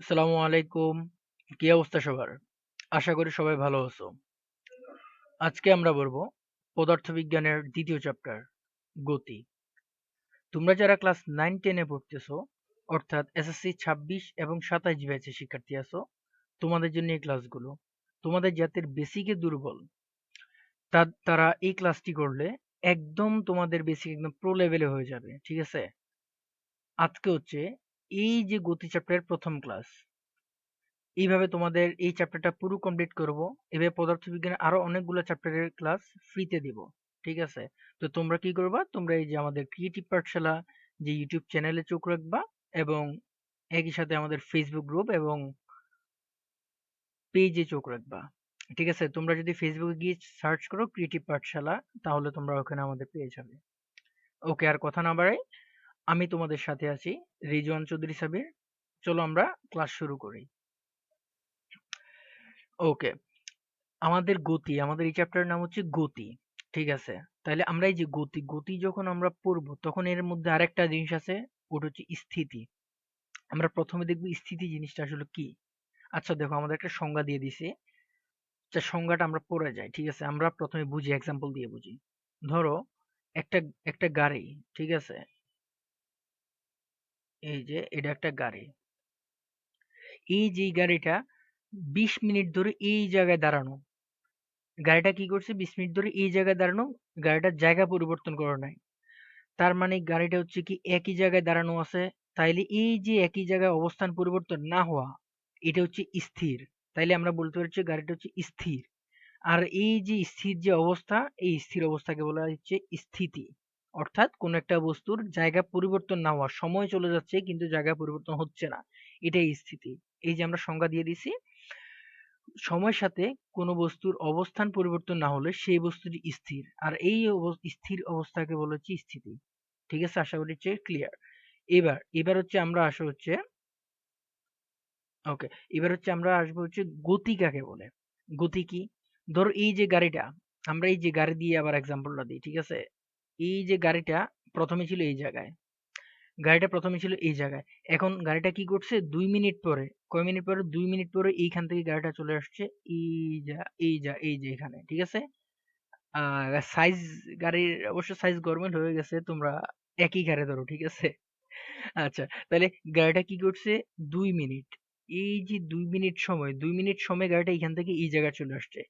আসসালামু আলাইকুম। কি অবস্থা সবার? আশা করি সবাই ভালো আছো। আজকে আমরা পড়বো পদার্থবিজ্ঞানের দ্বিতীয় চ্যাপ্টার, গতি। তোমরা যারা ক্লাস 9-10 এ পড়তেছো, অর্থাৎ এসএসসি 26 এবং 27 ব্যাচের শিক্ষার্থী আছো, তোমাদের জন্য এই ক্লাসগুলো। তোমাদের যাদের বেসিকে দুর্বল, তারা এই ক্লাসটি করলে একদম তোমাদের বেসিক একদম প্রো লেভেলে হয়ে যাবে। ঠিক আছে? আজকে হচ্ছে এই যে গতি চ্যাপ্টারের প্রথম ক্লাস। এইভাবে তোমাদের এই চ্যাপ্টারটা পুরো কমপ্লিট করব। এভাবে পদার্থবিজ্ঞানের আরো অনেকগুলো চ্যাপ্টারের ক্লাস ফ্রিতে দিব। ঠিক আছে? তো তোমরা কি করবা? তোমরা এই যে আমাদের ক্রিয়েটিভ পাঠশালা যে ইউটিউব চ্যানেলে চোখ রাখবা, এবং একই সাথে আমাদের ফেসবুক গ্রুপ এবং পেজে চোখ রাখবা। ঠিক আছে? তোমরা যদি ফেসবুকে গিয়ে সার্চ করো ক্রিয়েটিভ পাঠশালা, তাহলে তোমরা ওখানে আমাদের পেয়ে যাবে। ওকে, আর কথা না বাড়াই, আমি তোমাদের সাথে আছি, রিজওয়ান চৌধুরী সাবির। চলো আমরা ক্লাস শুরু করি। ওকে, আমাদের এই চ্যাপ্টারের নাম হচ্ছে গতি। ঠিক আছে? তাহলে আমরা এই যে গতি গতি যখন আমরা পড়বো, তখন এর মধ্যে আরেকটা জিনিস আছে, ওটা হচ্ছে স্থিতি। আমরা প্রথমে দেখবো স্থিতি জিনিসটা আসলে কি। আচ্ছা দেখো, আমাদের একটা সংজ্ঞা দিয়ে দিছে। আচ্ছা, সংজ্ঞাটা আমরা পড়ে যাই। ঠিক আছে? আমরা প্রথমে বুঝি, এক্সাম্পল দিয়ে বুঝি। ধরো একটা একটা গাড়ি। ঠিক আছে? এই যে এটা একটা গাড়ি। এই যে গাড়িটা 20 মিনিট ধরে এই জায়গায় দাঁড়ানো। গাড়িটা কি করছে? 20 মিনিট ধরে এই জায়গায় দাঁড়ানো। গাড়িটার জায়গা পরিবর্তন করে নাই। তার মানে গাড়িটা হচ্ছে কি একই জায়গায় দাঁড়ানো আছে। তাইলে এই যে একই জায়গায় অবস্থান পরিবর্তন না হওয়া, এটা হচ্ছে স্থির। তাইলে আমরা বলতে পারছি গাড়িটা হচ্ছে স্থির। আর এই যে স্থির যে অবস্থা, এই স্থির অবস্থাকে বলা হচ্ছে স্থিতি। অর্থাৎ কোন একটা বস্তুর জায়গা পরিবর্তন না হওয়া, সময় চলে যাচ্ছে কিন্তু জায়গা পরিবর্তন হচ্ছে না, এটাই স্থিতি। এই যে আমরা সংজ্ঞা দিয়ে দিছি, সময়ের সাথে কোনো বস্তুর অবস্থান পরিবর্তন না হলে সেই বস্তুটি স্থির, আর এই স্থির অবস্থাকে বলা হচ্ছে স্থিতি। ঠিক আছে? আশা করি হচ্ছে ক্লিয়ার। এবার এবার হচ্ছে আমরা আসবো হচ্ছে ওকে, এবার হচ্ছে আমরা আসবো হচ্ছে গতি কাকে বলে। গতি কি? ধরো এই যে গাড়িটা, আমরা এই যে গাড়ি দিয়ে আবার এক্সাম্পলটা দিই। ঠিক আছে? এই যে গাড়িটা প্রথমে ছিল এই জায়গায়, গাড়িটা প্রথমে ছিল এই জায়গায়। এখন গাড়িটা কি করছে? 2 মিনিট পরে, কয় মিনিট পরে? 2 মিনিট পরে এইখান থেকে গাড়িটা চলে আসছে এই যে এখানে। ঠিক আছে? সাইজ, গাড়ির অবশ্য সাইজ গরমিল হয়ে গেছে, তোমরা একই গাড়ি ধরো। ঠিক আছে? আচ্ছা, তাহলে গাড়িটা কি করছে? 2 মিনিট, এই যে 2 মিনিট সময়, 2 মিনিট সময় গাড়িটা এখান থেকে এই জায়গায় চলে আসছে।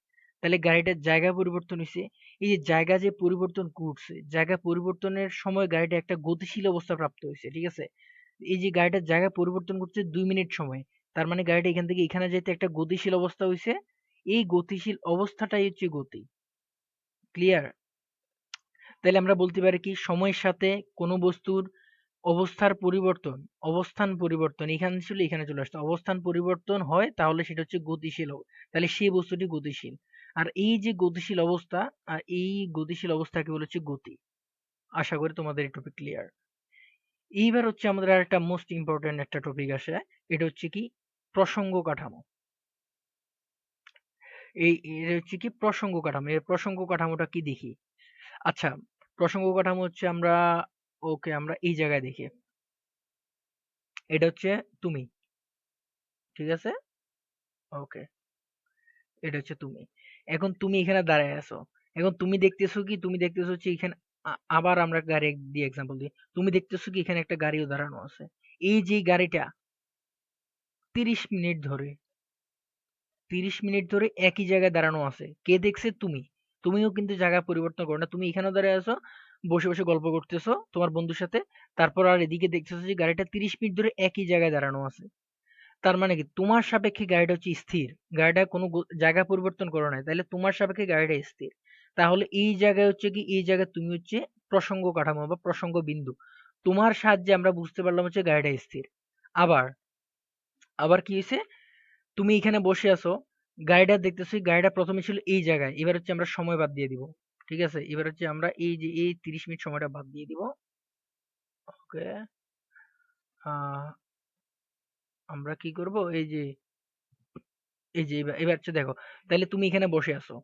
তাহলে গাড়িটার জায়গা পরিবর্তন হয়েছে। এই যে জায়গা যে পরিবর্তন করছে, জায়গা পরিবর্তনের সময় গাড়িটা একটা গতিশীল অবস্থা প্রাপ্ত হয়েছে। ঠিক আছে? এই যে গাড়িটার জায়গা পরিবর্তন করছে 2 মিনিট সময়, তার মানে গাড়িটা এখান থেকে এখানে যেতে একটা গতিশীল অবস্থা হয়েছে। এই গতিশীল অবস্থাটাই হচ্ছে গতি। ক্লিয়ার? তাইলে আমরা বলতে পারি কি, সময়ের সাথে কোনো বস্তুর অবস্থার পরিবর্তন, অবস্থান পরিবর্তন, এখানে ছিল এখানে চলে আসতো, অবস্থান পরিবর্তন হয়, তাহলে সেটা হচ্ছে গতিশীল তাহলে সেই বস্তুটি গতিশীল। আর এই যে গতিশীল অবস্থা, আর এই গতিশীল অবস্থাকে বলে হচ্ছে গতি। আশা করি তোমাদের এই টপিক ক্লিয়ার। এইবার হচ্ছে আমাদের আর একটা মোস্ট ইম্পর্টেন্ট একটা টপিক আসে, এটা হচ্ছে কি প্রসঙ্গ কাঠামো। এটা হচ্ছে কি প্রসঙ্গ কাঠামো। এর প্রসঙ্গ কাঠামোটা কি দেখি। আচ্ছা, প্রসঙ্গ কাঠামো হচ্ছে আমরা, ওকে, আমরা এই জায়গায় দেখি। এটা হচ্ছে তুমি। ঠিক আছে? ওকে, এটা হচ্ছে তুমি। এখন তুমি এখানে দাঁড়ায় আছো। এখন তুমি দেখতেছো কি, তুমি দেখতেছো হচ্ছে এখানে, আবার আমরা গাড়ি দিয়ে এক্সাম্পল দিই। তুমি দেখতেছো কি এখানে একটা গাড়িও দাঁড়ানো আছে। এই যে গাড়িটা 30 মিনিট ধরে, 30 মিনিট ধরে একই জায়গায় দাঁড়ানো আছে। কে দেখছে? তুমি। তুমিও কিন্তু জায়গা পরিবর্তন করো না, তুমি এখানেও দাঁড়ায় আছো, বসে বসে গল্প করতেছো তোমার বন্ধুর সাথে। তারপর আর এদিকে দেখতেছো যে গাড়িটা 30 মিনিট ধরে একই জায়গায় দাঁড়ানো আছে। তার মানে কি, তোমার সাপেক্ষে গাড়িটা হচ্ছে স্থির। গাড়িটা কোনো জায়গা পরিবর্তন করো নাই, তাহলে তোমার সাপেক্ষে গাড়িটা স্থির। তাহলে এই জায়গায় হচ্ছে কি, এই জায়গায় তুমি হচ্ছে প্রসঙ্গ কাঠামো বা প্রসঙ্গ বিন্দু। তোমার সাহায্যে আমরা বুঝতে পারলাম হচ্ছে গাড়িটা স্থির। আবার আবার কি হয়েছে? তুমি এখানে বসে আছো, গাড়িটা দেখতেছি, গাড়িটা প্রথমে ছিল এই জায়গায়, এবার হচ্ছে আমরা সময় বাদ দিয়ে দিব। ঠিক আছে? এবার হচ্ছে আমরা এই যে এই 30 মিনিট সময়টা বাদ দিয়ে দিব। ওকে, আহ আমরা কি করব? এই যে এবার হচ্ছে দেখো, তাহলে তুমি এখানে বসে আছো,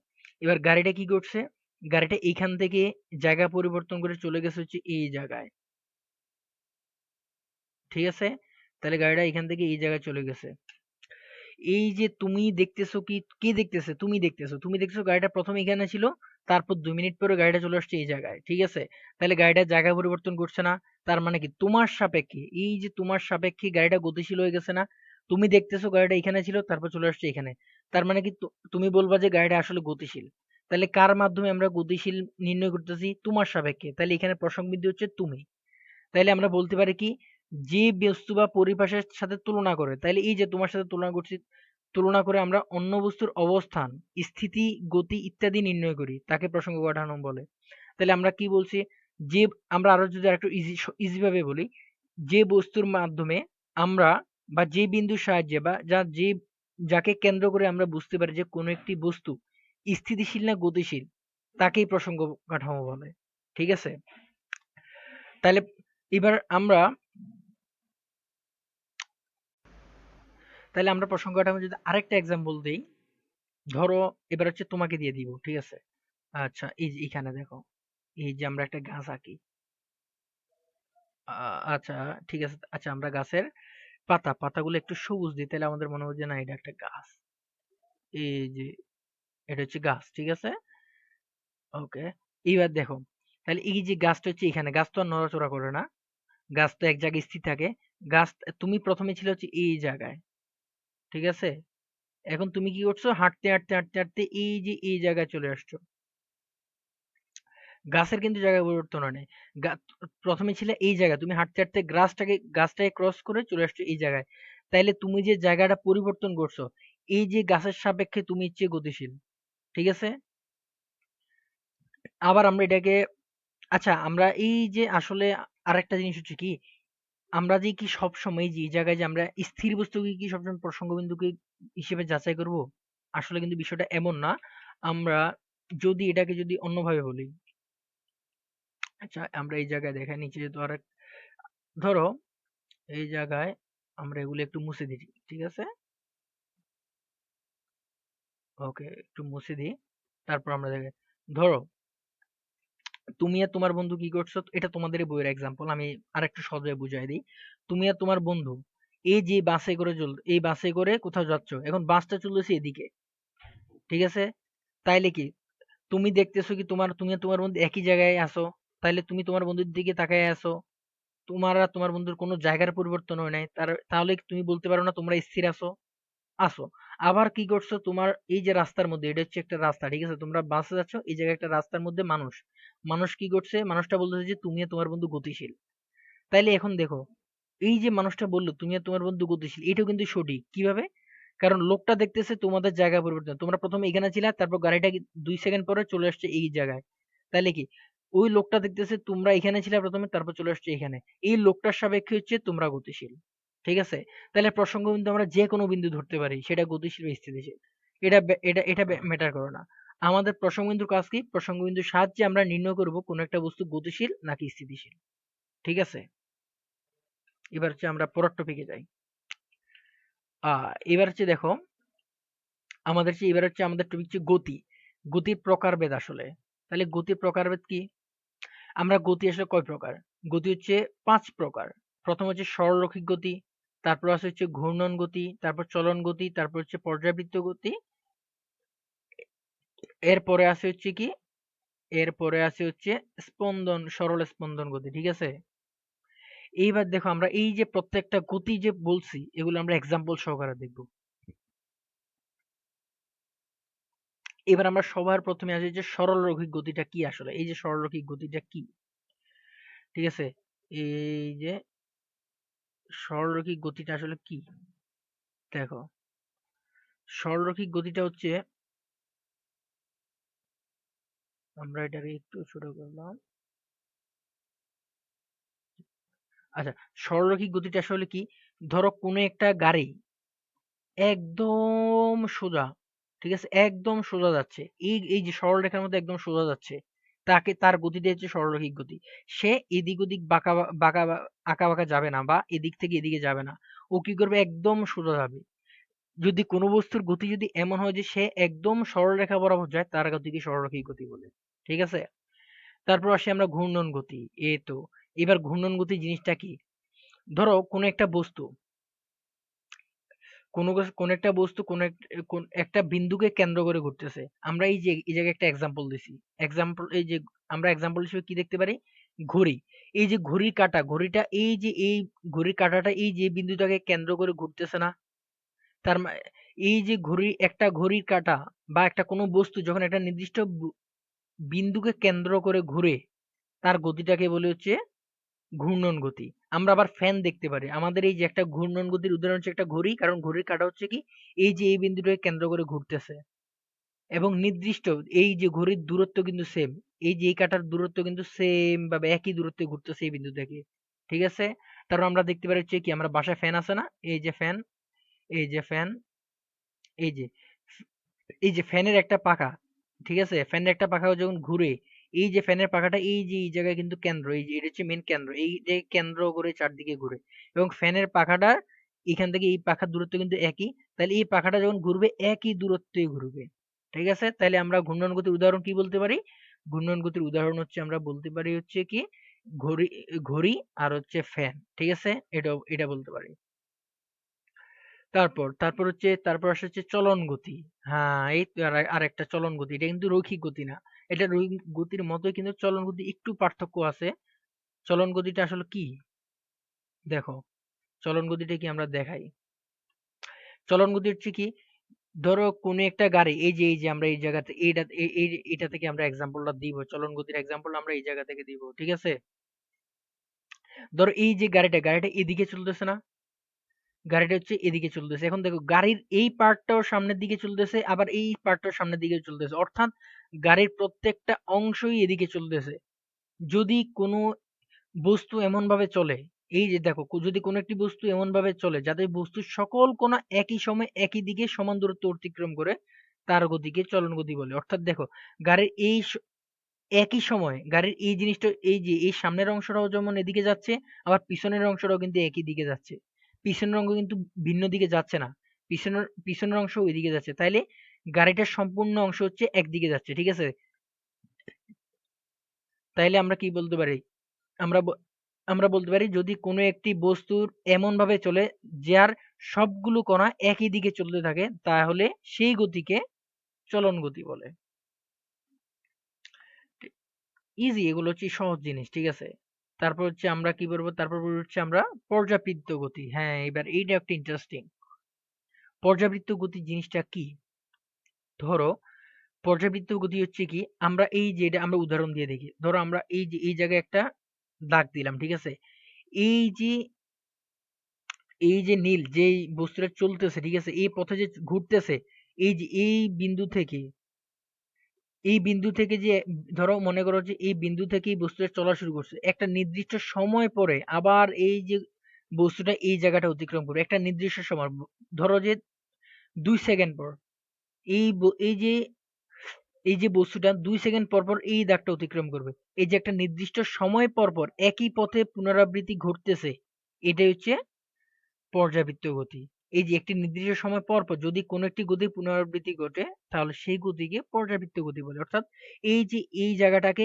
এবার গাড়িটা কি করছে? গাড়িটা এইখান থেকে জায়গা পরিবর্তন করে চলে গেছে হচ্ছে এই জায়গায়। ঠিক আছে? তাহলে গাড়িটা এখান থেকে এই জায়গায় চলে গেছে। এই যে তুমি দেখতেছো কি, কে দেখতেছে? তুমি দেখতেছো গাড়িটা প্রথমে এখানে ছিল, তারপর 2 মিনিট পরে গাড়িটা চলে আসছে এই জায়গায়, ঠিক আছে? তাহলে গাড়িটার জায়গা পরিবর্তন করছে না? তার মানে কি তোমার সাপেক্ষে, এই যে তোমার সাপেক্ষে গাড়িটা গতিশীল হয়ে গেছে না? তুমি দেখতেছো গাড়িটা এখানে ছিল, তারপর চলে আসছে এখানে। তার মানে কি তুমি বলবা যে গাড়িটা আসলে গতিশীল। তাহলে কার মাধ্যমে আমরা গতিশীল নির্ণয় করতেছি? তোমার সাপেক্ষে। তাহলে এখানে প্রসঙ্গবিন্দু হচ্ছে তুমি। তাইলে আমরা বলতে পারি কি, যে বস্তু বা পরিভাষার সাথে তুলনা করে, তাইলে এই যে তোমার সাথে তুলনা করছি, তুলনা করে আমরা অন্য বস্তুর অবস্থান, স্থিতি, গতি ইত্যাদি নির্ণয় করি, তাকে প্রসঙ্গ কাঠামো বলে। তাহলে আমরা কি বলছি, যে আমরা আরো যদি আরেকটু ইজি ভাবে বলি, যে বস্তুর মাধ্যমে আমরা, বা যে বিন্দুর সাহায্যে, বা যাকে কেন্দ্র করে আমরা বুঝতে পারি যে কোনো একটি বস্তু স্থিতিশীল না গতিশীল, তাকেই প্রসঙ্গ কাঠামো বলে। ঠিক আছে? তাহলে এবার আমরা তাহলে আমরা প্রসঙ্গ কাঠামো যদি আরেকটা এক্সাম্পল দিই, ধরো এবার হচ্ছে তোমাকে দিয়ে দিব, ঠিক আছে? আচ্ছা, এই যে এখানে দেখো, এই যে আমরা একটা গাছ আঁকি। আচ্ছা, ঠিক আছে, আচ্ছা আমরা গাছের পাতাগুলো একটু সবুজ দিই, তাহলে আমাদের মনে হয় যে না এটা একটা গাছ। এই যে এটা হচ্ছে গাছ, ঠিক আছে? ওকে, এইবার দেখো, তাহলে এই যে গাছটা হচ্ছে এখানে, গাছ তো আর নড়াচড়া করে না, গাছ তো এক জায়গায় স্থির থাকে। গাছ, তুমি প্রথমে ছিল হচ্ছে এই জায়গায়, ঠিক আছে? এখন তুমি কি করছো, হাঁটতে হাঁটতে হাঁটতে হাঁটতে এই যে এই জায়গায় চলে আসছো। গাছের কিন্তু জায়গা পরিবর্তন হয় নাই। প্রথমে ছিল এই জায়গায়, তুমি হাঁটতে হাঁটতে গাছটাকে ক্রস করে চলে আসছো এই জায়গায়। তাইলে তুমি যে জায়গাটা পরিবর্তন করছো, এই যে গাছের সাপেক্ষে তুমি হচ্ছে গতিশীল, ঠিক আছে? আবার আমরা এটাকে, আচ্ছা আমরা এই যে আসলে আরেকটা জিনিস হচ্ছে কি, আমরা যে কি সব সময় যে এই জায়গায় যে আমরা স্থির বস্তুকে কি সবসময় প্রসঙ্গ বিন্দুকে হিসেবে যাচাই করব? আসলে কিন্তু বিষয়টা এমন না। আমরা যদি এটাকে যদি অন্যভাবে বলি, আচ্ছা আমরা এই জায়গায় দেখাই নিচে যেহেতু আর ধরো এই জায়গায় আমরা এগুলো একটু মুছে দিই, ঠিক আছে? ওকে, একটু মুছে দিই। তারপর আমরা দেখে, ধরো তুমি আর তোমার বন্ধু কি করছো, এটা তোমাদের বইয়ের এক্সাম্পল, আমি আরেকটু সহজে বুঝাই দিই। তুমি আর তোমার বন্ধু এই যে এই বাসে করে কোথাও যাচ্ছ, এখন বাসটা চলতেছে এদিকে, ঠিক আছে? তাইলে কি তুমি দেখতেছো কি, তুমি আর তোমার বন্ধু একই জায়গায় আছো, তাইলে তুমি তোমার বন্ধুর দিকে তাকায় আছো, তোমার আর তোমার বন্ধুর কোনো জায়গার পরিবর্তন হয় নাই, তাহলে কি তুমি বলতে পারো না তোমরা স্থির আছো? আছো। আবার কি করছো, তোমার এই যে রাস্তার মধ্যে, এটা হচ্ছে একটা রাস্তা, ঠিক আছে? তোমরা বাসে যাচ্ছ, এই জায়গায় একটা রাস্তার মধ্যে মানুষ, মানুষ কি করছে, মানুষটা বলতেছে যে তুমি আর তোমার বন্ধু গতিশীল। তাইলে এখন দেখো, এই যে মানুষটা বললো তুমি আর তোমার বন্ধু গতিশীল, এটাও কিন্তু সঠিক। কিভাবে? কারণ লোকটা দেখতেছে তোমাদের জায়গা পরিবর্তন, তোমরা প্রথমে এখানে ছিলা, তারপর গাড়িটা 2 সেকেন্ড পরে চলে আসছে এই জায়গায়। তাইলে কি ওই লোকটা দেখতেছে তোমরা এখানে ছিলা প্রথমে, তারপর চলে আসছে এখানে, এই লোকটার সাপেক্ষে হচ্ছে তোমরা গতিশীল, ঠিক আছে? তাহলে প্রসঙ্গ বিন্দু আমরা যে কোনো বিন্দু ধরতে পারি, সেটা গতিশীল বা স্থিতিশীল, এটা ম্যাটার করে না। আমাদের প্রসঙ্গ বিন্দুর কাজ কি, প্রসঙ্গ বিন্দুর সাহায্যে আমরা নির্ণয় করব কোন একটা বস্তু গতিশীল নাকি স্থিতিশীল, ঠিক আছে? এবার হচ্ছে আমরা পরের টপিকে যাই। এবার হচ্ছে দেখো, এবার হচ্ছে আমাদের টপিক হচ্ছে গতি, গতির প্রকারভেদ আসলে। তাহলে গতির প্রকারভেদ কি? আমরা গতি আসলে কয় প্রকার? গতি হচ্ছে 5 প্রকার। প্রথম হচ্ছে সরলরৈখিক গতি, তারপর আছে হচ্ছে ঘূর্ণন গতি, তারপর চলন গতি, তারপর হচ্ছে পর্যাবৃত্ত গতি, এরপরে আছে হচ্ছে কি, এরপরে আছে হচ্ছে সরল স্পন্দন গতি, ঠিক আছে? এইবার দেখো, আমরা এই যে প্রত্যেকটা গতি যে বলছি, এগুলো আমরা এক্সাম্পল সহকারে দেখবো। এবার আমরা সবার প্রথমে আসি যে সরলরৈখিক গতিটা কি আসলে, এই যে সরলরৈখিক গতিটা কি, ঠিক আছে? এই যে সরলরৈখিক গতিটা আসলে কি, দেখো, সরলরৈখিক গতিটা হচ্ছে, আমরা এটাকে একটু ছোট করলাম। আচ্ছা, সরলরৈখিক গতিটা আসলে কি, ধরো কোনো একটা গাড়ি একদম সোজা, ঠিক আছে, একদম সোজা যাচ্ছে, এই এই যে সরলরেখার মধ্যে একদম সোজা যাচ্ছে, তার গতিটা হচ্ছে সরলরৈখিক গতি। সে এদিক ওদিক বাঁকা আঁকা বাঁকা যাবে না, বা এদিক থেকে এদিকে যাবে না, ও কি করবে, একদম সোজা যাবে। যদি কোনো বস্তুর গতি যদি এমন হয় যে সে একদম সরলরেখা বরাবর যায়, তার গতিকে সরলরৈখিক গতি বলে, ঠিক আছে? তারপর আসি আমরা ঘূর্ণন গতি। এই তো, এবার ঘূর্ণন গতি জিনিসটা কি, ধরো কোনো একটা বস্তু, কোন একটা বস্তু কোন একটা বিন্দুকে কেন্দ্র করে ঘুরতেছে। আমরা এই জায়গায় একটা এক্সাম্পল দিছি। এই যে আমরা এক্সাম্পল হিসেবে কি দেখতে পারি? ঘড়ি। এই যে ঘড়ির কাঁটা, ঘড়িটা এই ঘড়ির কাঁটাটা এই যে বিন্দুটাকে কেন্দ্র করে ঘুরতেছে না? তার মা এই যে একটা ঘড়ির কাঁটা বা একটা কোনো বস্তু যখন একটা নির্দিষ্ট বিন্দুকে কেন্দ্র করে ঘুরে, তার গতিটাকে বলে হচ্ছে ঘূর্ণন গতি। আমরা আবার ফ্যান দেখতে পারি। আমাদের এই যে একটা ঘূর্ণন গতির উদাহরণ হচ্ছে একটা ঘড়ি, কারণ ঘড়ির কাঁটা হচ্ছে কি এই যে এই বিন্দুটাকে কেন্দ্র করে ঘুরতেছে এবং নির্দিষ্ট এই যে ঘড়ির দূরত্ব কিন্তু সেম। এই যে এই কাঁটার দূরত্ব কিন্তু সেম ভাবে একই দূরত্বে ঘুরতেছে এই বিন্দু থেকে। ঠিক আছে? তারপর আমরা দেখতে পারি হচ্ছে কি, আমরা বাসায় ফ্যান আছে না? এই যে ফ্যান, এই যে ফ্যান, এই যে এই যে ফ্যানের একটা পাখা, ঠিক আছে? ফ্যানের একটা পাখা যখন ঘুরে, এই যে ফ্যানের পাখাটা এই যে এই জায়গায় কিন্তু কেন্দ্র, এই যে এটা হচ্ছে মেন কেন্দ্র, এই যে কেন্দ্র করে চারদিকে ঘুরে এবং ফ্যানের পাখাটা এখান থেকে এই পাখার দূরত্ব কিন্তু একই। তাহলে এই পাখাটা যখন ঘুরবে একই দূরত্বে ঘুরবে। ঠিক আছে? তাহলে আমরা ঘূর্ণন গতির উদাহরণ কি বলতে পারি? ঘূর্ণন গতির উদাহরণ হচ্ছে আমরা বলতে পারি হচ্ছে কি ঘড়ি, ঘড়ি আর হচ্ছে ফ্যান। ঠিক আছে? এটা বলতে পারি। তারপর আসে হচ্ছে চলন গতি। হ্যাঁ, এই তো আরেকটা চলন গতি। এটা কিন্তু রৈখিক গতি না। এটা রৈখিক গতির মতোই, কিন্তু চলন গতি একটু পার্থক্য আছে। চলন গতিটা আসলে কি? দেখো, চলন গতিটা কি আমরা দেখাই। চলন গতি হচ্ছে কি, ধরো কোনো একটা গাড়ি, এই যে আমরা এই জায়গাতে এটা থেকে আমরা এক্সাম্পলটা দিব। চলন গতির এক্সাম্পল আমরা এই জায়গা থেকে দিব। ঠিক আছে? ধরো এই যে গাড়িটা এদিকে চলতেছে না? গাড়িটা হচ্ছে এদিকে চলতেছে। এখন দেখো গাড়ির এই পার্টটাও সামনের দিকে চলতেছে, আবার এই পার্টটাও সামনের দিকে চলতেছে। অর্থাৎ গাড়ির প্রত্যেকটা অংশই এদিকে চলতেছে। যদি কোনো বস্তু এমনভাবে চলে, এই যে দেখো যদি কোনো একটি বস্তু এমনভাবে চলে যাতে বস্তুর সকল কণা একই সময় একই দিকে সমান দূরত্ব অতিক্রম করে, তার গতিকে চলন গতি বলে। অর্থাৎ দেখো গাড়ির একই সময়ে গাড়ির এই জিনিসটা, এই যে এই সামনের অংশটাও যেমন এদিকে যাচ্ছে, আবার পিছনের অংশটাও কিন্তু একই দিকে যাচ্ছে। পিছনের অংশ কিন্তু ভিন্ন দিকে যাচ্ছে না। পিছনের অংশ ওইদিকে যাচ্ছে। তাইলে গাড়িটার সম্পূর্ণ অংশ হচ্ছে একদিকে যাচ্ছে। ঠিক আছে? তাইলে আমরা কি বলতে পারি? আমরা ব আমরা বলতে পারি যদি কোনো একটি বস্তুর এমনভাবে চলে যার সবগুলো কণা একই দিকে চলতে থাকে, তাহলে সেই গতিকে চলন গতি বলে। ইজি, এগুলো হচ্ছে সহজ জিনিস। ঠিক আছে? তারপর হচ্ছে আমরা কি বলবো, তারপর হচ্ছে আমরা পর্যাবৃত্ত গতি। হ্যাঁ, এবার এইটা একটা ইন্টারেস্টিং। পর্যাবৃত্ত গতি জিনিসটা কি? ধরো পর্যাবৃত্ত গতি হচ্ছে কি, আমরা এই যে এটা আমরা উদাহরণ দিয়ে দেখি। ধরো আমরা এই যে এই জায়গায় একটা দাগ দিলাম। ঠিক আছে? এই যে এই যে নীল যেই বস্তুটা চলতেছে, ঠিক আছে, এই পথে যে ঘুরতেছে, এই যে এই বিন্দু থেকে যে ধরো মনে করো যে এই বিন্দু থেকে এই বস্তুটা চলা শুরু করছে, একটা নির্দিষ্ট সময় পরে আবার এই যে বস্তুটা এই জায়গাটা অতিক্রম করবে একটা নির্দিষ্ট সময়। ধরো যে 2 সেকেন্ড পর এই যে বস্তুটা 2 সেকেন্ড পর পর এই দাগটা অতিক্রম করবে। এই যে একটা নির্দিষ্ট সময় পর পর একই পথে পুনরাবৃত্তি ঘটতেছে, এটাই হচ্ছে পর্যাবৃত্ত গতি। এই যে একটি নির্দিষ্ট সময় পর পর যদি কোনো একটি গতির পুনরাবৃত্তি ঘটে, তাহলে সেই গতিকে পর্যাবৃত্ত গতি বলে। অর্থাৎ এই যে এই জায়গাটাকে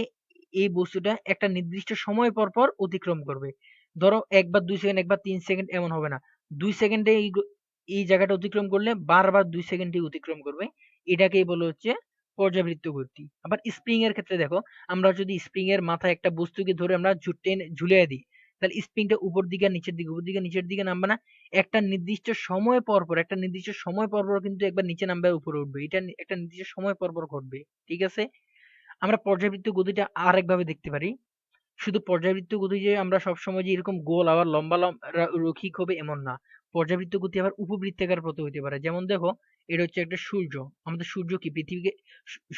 এই বস্তুটা একটা নির্দিষ্ট সময় পর পর অতিক্রম করবে। ধরো একবার 2 সেকেন্ড, একবার 3 সেকেন্ড এমন হবে না। 2 সেকেন্ডে এই জায়গাটা অতিক্রম করলে বারবার 2 সেকেন্ডে অতিক্রম করবে। এটাকেই বলে হচ্ছে পর্যাবৃত্ত গতি। আবার স্প্রিং এর ক্ষেত্রে দেখো, আমরা যদি স্প্রিং এর মাথায় একটা বস্তুকে ধরে আমরা ঝুলিয়ে দিই, তাহলে স্প্রিংটা উপর দিকে আর নিচের দিকে, উপর দিকে নিচের দিকে নামবে না। একটা নির্দিষ্ট সময় পর পর একটা নির্দিষ্ট সময় পর পর কিন্তু একবার নিচে নামবে আর উপরে উঠবে। এটা একটা নির্দিষ্ট সময় পর পর ঘটবে। ঠিক আছে? আমরা পর্যাবৃত্ত গতিটা আরেকভাবে দেখতে পারি। শুধু পর্যাবৃত্ত গতি যে আমরা সবসময় যে এরকম গোল আবার লম্বা রৈখিক হবে এমন না। পর্যাবৃত্ত গতি আবার উপবৃত্তাকার পথে হইতে পারে। যেমন দেখো, এটা হচ্ছে একটা সূর্য। আমাদের সূর্য কি পৃথিবীকে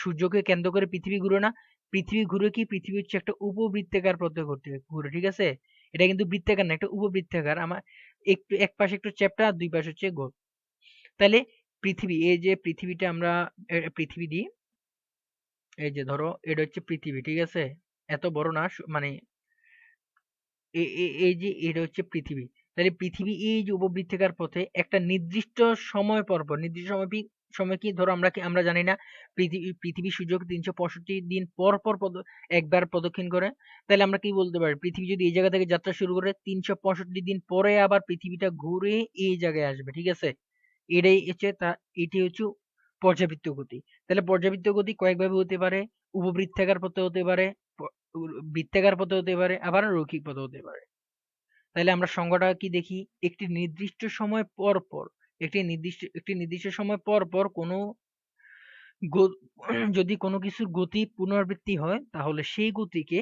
সূর্যকে কেন্দ্র করে পৃথিবী ঘুরে না? পৃথিবী ঘুরে কি, পৃথিবী হচ্ছে একটা উপবৃত্তাকার পথে ঘুরে। ঠিক আছে? এটা কিন্তু বৃত্তাকার না, একটা উপবৃত্তাকার। আমার একটু এক পাশে একটু চ্যাপ্টা আর দুই পাশে হচ্ছে গোল। তাহলে পৃথিবী, এই যে পৃথিবীটা আমরা পৃথিবী দিই, এই যে ধরো এটা হচ্ছে পৃথিবী। ঠিক আছে? এত বড় না, মানে এই যে এটা হচ্ছে পৃথিবী। তাহলে পৃথিবী এই যে উপবৃত্তাকার পথে একটা নির্দিষ্ট সময় পর পর, নির্দিষ্ট সময় কি ধরো আমরা জানি না পৃথিবী সূর্যকে 365 দিন পর পর একবার প্রদক্ষিণ করে। তাহলে আমরা কি বলতে পারি, পৃথিবী যদি এই জায়গা থেকে যাত্রা শুরু করে 365 দিন পরে আবার পৃথিবীটা ঘুরে এই জায়গায় আসবে। ঠিক আছে? এটি হচ্ছে পর্যাবৃত্ত গতি। তাহলে পর্যাবৃত্ত গতি কয়েকভাবে হতে পারে, উপবৃত্তাকার পথে হতে পারে, বৃত্তাকার পথে হতে পারে, আবার রৈখিক পথে হতে পারে। তাহলে আমরা সংজ্ঞাটা কি দেখি, একটি নির্দিষ্ট সময় পর পর একটি নির্দিষ্ট সময় পর পর কোনো যদি কোনো কিছুর গতি পুনরাবৃত্তি হয় তাহলে সেই গতিকে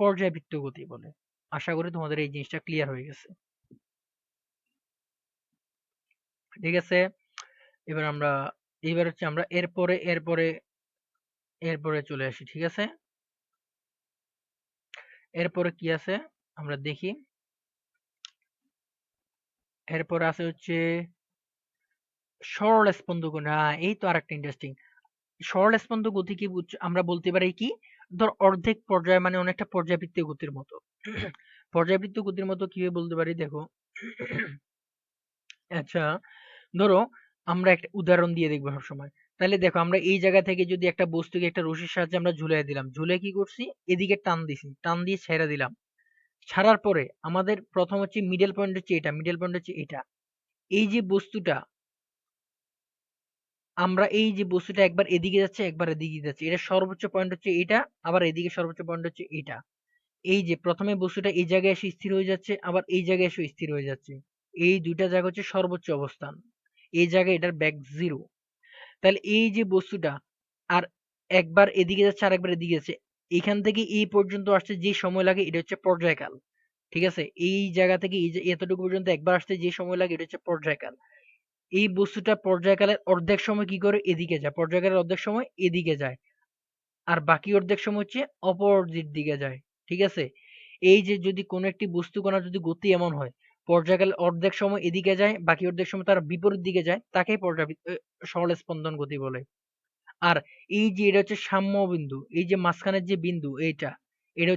পর্যায়বৃত্ত গতি বলে। আশা করি তোমাদের এই জিনিসটা ক্লিয়ার হয়ে গেছে। ঠিক আছে, এবার আমরা হচ্ছে আমরা এরপরে চলে আসি। ঠিক আছে, এরপরে কি আছে আমরা দেখি। এরপরে আছে হচ্ছে সরল স্পন্দ গতি। এই তো আরেকটা ইন্টারেস্টিং। সরল স্পন্দ গতি কি আমরা বলতে পারি কি, ধর অর্ধেক পর্যায় মানে অনেকটা পর্যাবৃত্ত গতির মতো। পর্যাবৃত্ত গতির মতো কিভাবে বলতে পারি দেখো। আচ্ছা, ধরো আমরা একটা উদাহরণ দিয়ে দেখবো সবসময়। তাহলে দেখো আমরা এই জায়গা থেকে যদি একটা বস্তুকে একটা রশির সাহায্যে আমরা ঝুলাই দিলাম, ঝুলে কি করছি, এদিকে টান দিছি, টান দিয়ে ছেড়ে দিলাম। ছাড়ার পরে আমাদের প্রথম হচ্ছে মিডল পয়েন্ট হচ্ছে এটা, মিডল পয়েন্ট হচ্ছে এটা। এই যে বস্তুটা একবার এদিকে যাচ্ছে একবার এদিকে যাচ্ছে, এটা সর্বোচ্চ পয়েন্ট হচ্ছে এটা, আবার এদিকে সর্বোচ্চ পয়েন্ট হচ্ছে এটা। এই যে প্রথমে বস্তুটা এই জায়গায় এসে স্থির হয়ে যাচ্ছে, আবার এই জায়গায় এসে স্থির হয়ে যাচ্ছে। এই দুইটা জায়গা হচ্ছে সর্বোচ্চ অবস্থান। এই জায়গায় এটার ব্যাক জিরো। তাহলে এই যে বস্তুটা আর একবার এদিকে যাচ্ছে আর একবার এদিকে যাচ্ছে, এখান থেকে এই পর্যন্ত আসতে যে সময় লাগে এটা হচ্ছে পর্যায়কাল। ঠিক আছে, এই জায়গা থেকে এই যে এতটুকু পর্যন্ত একবার আসতে যে সময় লাগে এটা হচ্ছে পর্যায়কাল। এই বস্তুটা পর্যায়কালের অর্ধেক সময় কি করে এদিকে যায়, পর্যায়কালের অর্ধেক সময় এদিকে যায়, আর বাকি অর্ধেক সময় হচ্ছে অপোজিট দিকে যায়। ঠিক আছে, এই যে যদি কোনো একটি বস্তু কণার যদি গতি এমন হয়, পর্যায়কালের অর্ধেক সময় এদিকে যায়, বাকি অর্ধেক সময় তার বিপরীত দিকে যায়, তাকেই সরল স্পন্দন গতি বলে। আর এই যে এটা হচ্ছে সাম্য বিন্দু, এই যে মাঝখানের যে বিন্দু এইটা, এটা